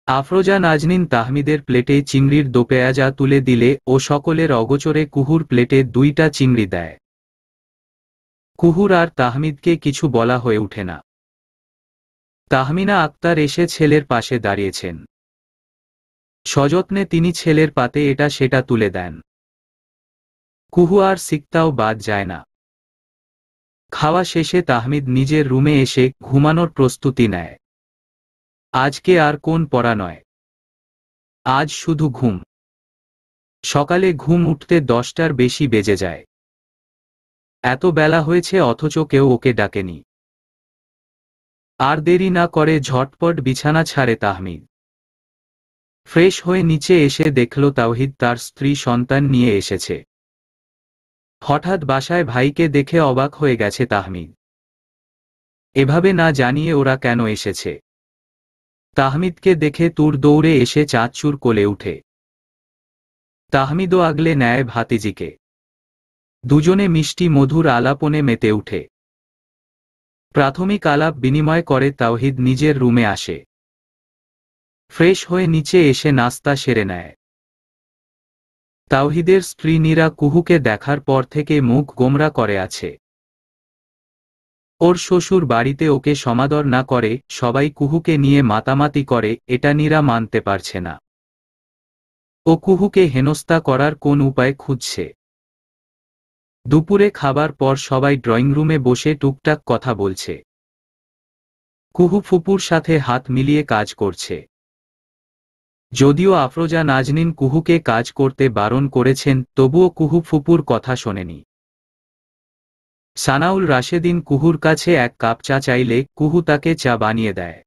আফরোজা নাজনীন তাহমিদের প্লেটে চিংড়ির দোপেঁয়াজা তুলে দিলে ও সকলের অগোচরে কুহুর প্লেটে 2টা চিংড়ি দেয়। কুহুর আর তাহমিদকে কিছু বলা হয়ে ওঠে না। তাহমিনা আক্তার এসে ছেলের পাশে দাঁড়িয়েছেন। সযত্নে তিনি ছেলের পাতে এটা সেটা তুলে দেন। কুহু আর সিকতাও বাদ যায় না। খাওয়া শেষে তাহমিদ নিজের রুমে এসে ঘুমানোর প্রস্তুতি নেয়। আজকে আর কোন পড়া নয়, আজ শুধু ঘুম। সকালে ঘুম উঠতে 10টার বেশি বেজে যায়। এত বেলা হয়েছে অথচ কেউ ওকে ডাকেনি। আর দেরি না করে ঝটপট বিছানা ছাড়ে তাহমিদ। ফ্রেশ হয়ে নিচে এসে দেখল তাওহিদ তার স্ত্রী সন্তান নিয়ে এসেছে। হঠাৎ বাসায় ভাইকে দেখে অবাক হয়ে গেছে তাহমিদ। এভাবে না জানিয়ে ওরা কেন এসেছে? তাহমিদকে দেখে তুর দৌড়ে এসে চাঁদচুর কোলে উঠে। তাহমিদও আগলে নেয় ভাতিজিকে। দুজনে মিষ্টি মধুর আলাপনে মেতে উঠে। প্রাথমিক আলাপ বিনিময় করে তাওহিদ নিজের রুমে আসে। ফ্রেশ হয়ে নিচে এসে নাস্তা সেরে নেয়। তাওহিদের স্ত্রী নীরা কুহুকে দেখার পর থেকে মুখ গোমরা করে আছে। ওর শ্বশুর বাড়িতে ওকে সমাদর না করে সবাই কুহুকে নিয়ে মাতামাতি করে, এটা নীরা মানতে পারছে না। ও কুহুকে হেনস্থা করার কোন উপায় খুঁজছে। দুপুরে খাবার পর সবাই ড্রয়িং রুমে বসে টুকটাক কথা বলছে। কুহু ফুপুর সাথে হাত মিলিয়ে কাজ করছে। যদিও আফরোজা নাজনীন কুহুকে কাজ করতে বারণ করেছেন, তবুও কুহু ফুপুর কথা শোনেনি। সানাউল রাশেদিন কুহুর কাছে 1 কাপ চা চাইলে কুহু তাকে চা বানিয়ে দেয়।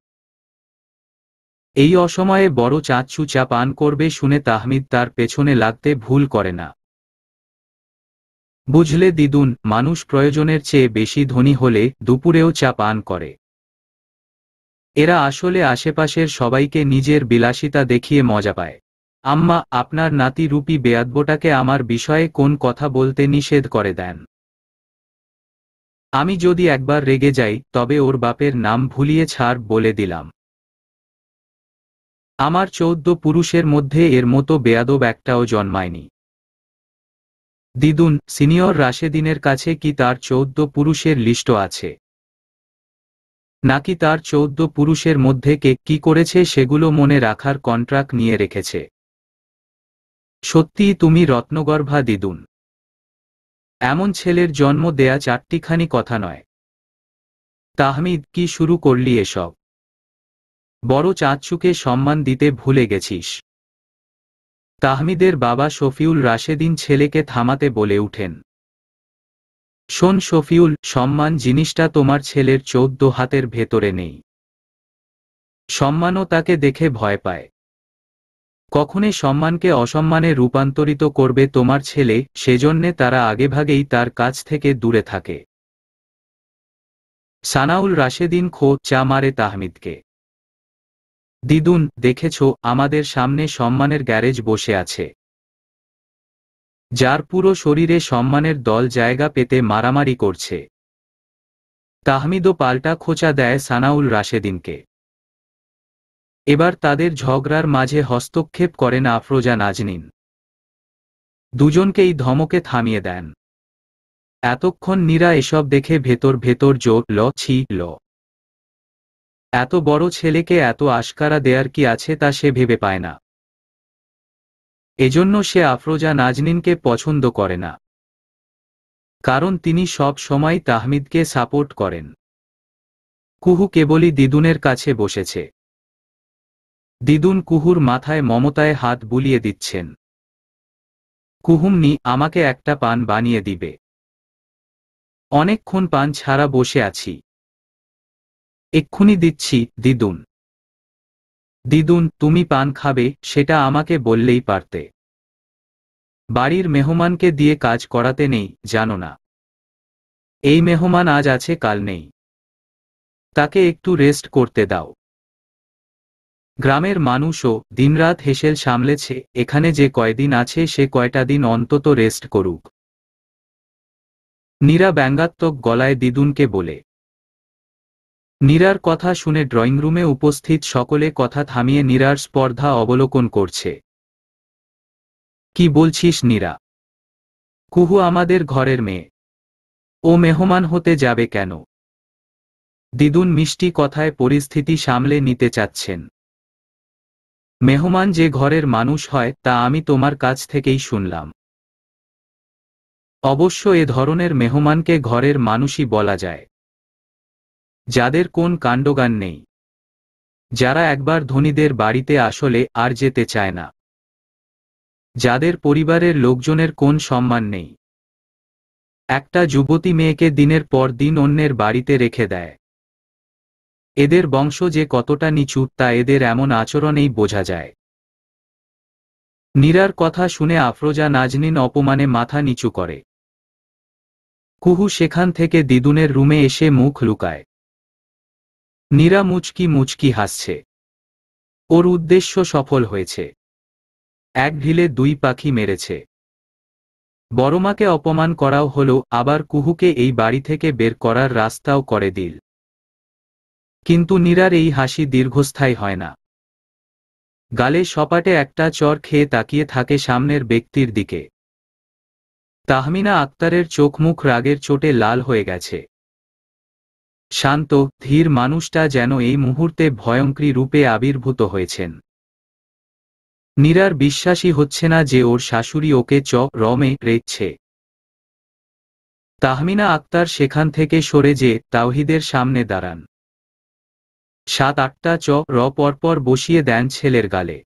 এই অসময়ে বড় চাঁচু চা পান করবে শুনে তাহমিদ তার পেছনে লাগতে ভুল করে না। বুঝলে দিদুন, মানুষ প্রয়োজনের চেয়ে বেশি ধনী হলে দুপুরেও চা পান করে। এরা আসলে আশেপাশের সবাইকে নিজের বিলাসিতা দেখিয়ে মজা পায়। আম্মা, আপনার নাতি রূপী বেয়াদবটাকে আমার বিষয়ে কোন কথা বলতে নিষেধ করে দেন। আমি যদি একবার রেগে যাই তবে ওর বাপের নাম ভুলিয়ে ছাড় বলে দিলাম। আমার 14 পুরুষের মধ্যে এর মতো বেয়াদব একটাও জন্মায়নি। দিদুন, সিনিয়র রাশেদিনের কাছে কি তার 14 পুরুষের লিস্ট আছে? নাকি তার 14 পুরুষের মধ্যে কে কি করেছে সেগুলো মনে রাখার কন্ট্রাক্ট নিয়ে রেখেছে? সত্যিই তুমি রত্নগর্ভা দিদুন। এমন ছেলের জন্ম দেয়া চারটিখানি কথা নয়। তাহমিদ, কি শুরু করলি এসব? বড় চাঁচুকে সম্মান দিতে ভুলে গেছিস। তাহমিদের বাবা শফিউল রাশেদিন ছেলেকে থামাতে বলে উঠেন। শোন শফিউল, সম্মান জিনিসটা তোমার ছেলের 14 হাতের ভেতরে নেই। সম্মানও তাকে দেখে ভয় পায়। কখনই সম্মানকে অসম্মানে রূপান্তরিত করবে তোমার ছেলে, সেজন্যে তারা আগেভাগেই তার কাছ থেকে দূরে থাকে। সানাউল রাশেদিন চা মারে তাহমিদকে। দিদুন, দেখেছ, আমাদের সামনে সম্মানের গ্যারেজ বসে আছে, যার পুরো শরীরে সম্মানের দল জায়গা পেতে মারামারি করছে। তাহমিদও পাল্টা খোঁচা দেয় সানাউল রাশেদিনকে। এবার তাদের ঝগড়ার মাঝে হস্তক্ষেপ করেন আফরোজা নাজনীন। দুজনকেই ধমকে থামিয়ে দেন। এতক্ষণ নীরা এসব দেখে ভেতর ভেতর জোর ছিল। এত বড় ছেলেকে এত আশকারা দেয়ার কি আছে তা সে ভেবে পায় না। এজন্য সে আফরোজা নাজনীনকে পছন্দ করে না। কারণ তিনি সব সময় তাহমিদকে সাপোর্ট করেন। কুহু কেবলই দিদুনের কাছে বসেছে। দিদুন কুহুর মাথায় মমতায় হাত বুলিয়ে দিচ্ছেন। কুহুমনি, আমাকে একটা পান বানিয়ে দিবে? অনেকক্ষণ পান ছাড়া বসে আছি। এক্ষুনি দিচ্ছি দিদুন। দিদুন, তুমি পান খাবে সেটা আমাকে বললেই পারতে। বাড়ির মেহমানকে দিয়ে কাজ করাতে নেই, জানো না? এই মেহমান আজ আছে কাল নেই। তাকে একটু রেস্ট করতে দাও। গ্রামের মানুষও দিনরাত হেসেল সামলেছে, এখানে যে কয়দিন আছে সে কয়টা দিন অন্তত রেস্ট করুক। নীরা ব্যঙ্গাত্মক গলায় দিদুনকে বলে। নীরার কথা শুনে ড্রয়িং রুমে উপস্থিত সকলে কথা থামিয়ে নীরার স্পর্ধা অবলোকন করছে। কি বলছিস নীরা? কুহু আমাদের ঘরের মেয়ে, ও মেহমান হতে যাবে কেন? দিদুন মিষ্টি কথায় পরিস্থিতি সামলে নিতে চাচ্ছেন। মেহমান যে ঘরের মানুষ হয় তা আমি তোমার কাছ থেকেই শুনলাম। অবশ্য এ ধরনের মেহমানকে ঘরের মানুষই বলা যায়, যাদের কোন কাণ্ডজ্ঞান নেই, যারা একবার ধনীদের বাড়িতে আসলে আর যেতে চায় না, যাদের পরিবারের লোকজনের কোন সম্মান নেই। একটা যুবতী মেয়েকে দিনের পর দিন অন্যের বাড়িতে রেখে দেয়। এদের বংশ যে কতটা নিচু তা এদের এমন আচরণেই বোঝা যায়। নীরার কথা শুনে আফরোজা নাজনীন অপমানে মাথা নিচু করে। কুহু সেখান থেকে দিদুনের রুমে এসে মুখ লুকায়। নীরা মুচকি মুচকি হাসছে। ওর উদ্দেশ্য সফল হয়েছে। এক ঢিলে দুই পাখি মেরেছে। বড়মাকে অপমান করাও হলো, আবার কুহুকে এই বাড়ি থেকে বের করার রাস্তাও করে দিল। কিন্তু নীরার এই হাসি দীর্ঘস্থায়ী হয় না। গালে সপাটে একটা চর খেয়ে তাকিয়ে থাকে সামনের ব্যক্তির দিকে। তাহমিনা আক্তারের চোখ মুখ রাগের চোটে লাল হয়ে গেছে। শান্ত ধীর মানুষটা যেন এই মুহূর্তে ভয়ঙ্করী রূপে আবির্ভূত হয়েছেন। নীরার বিশ্বাসই হচ্ছে না যে ওর শাশুড়ি ওকে রমে রেখেছে। তাহমিনা আক্তার সেখান থেকে সরে যেয়ে তাওহিদের সামনে দাঁড়ান। 7-8টা র পরপর বসিয়ে দেন ছেলের গালে।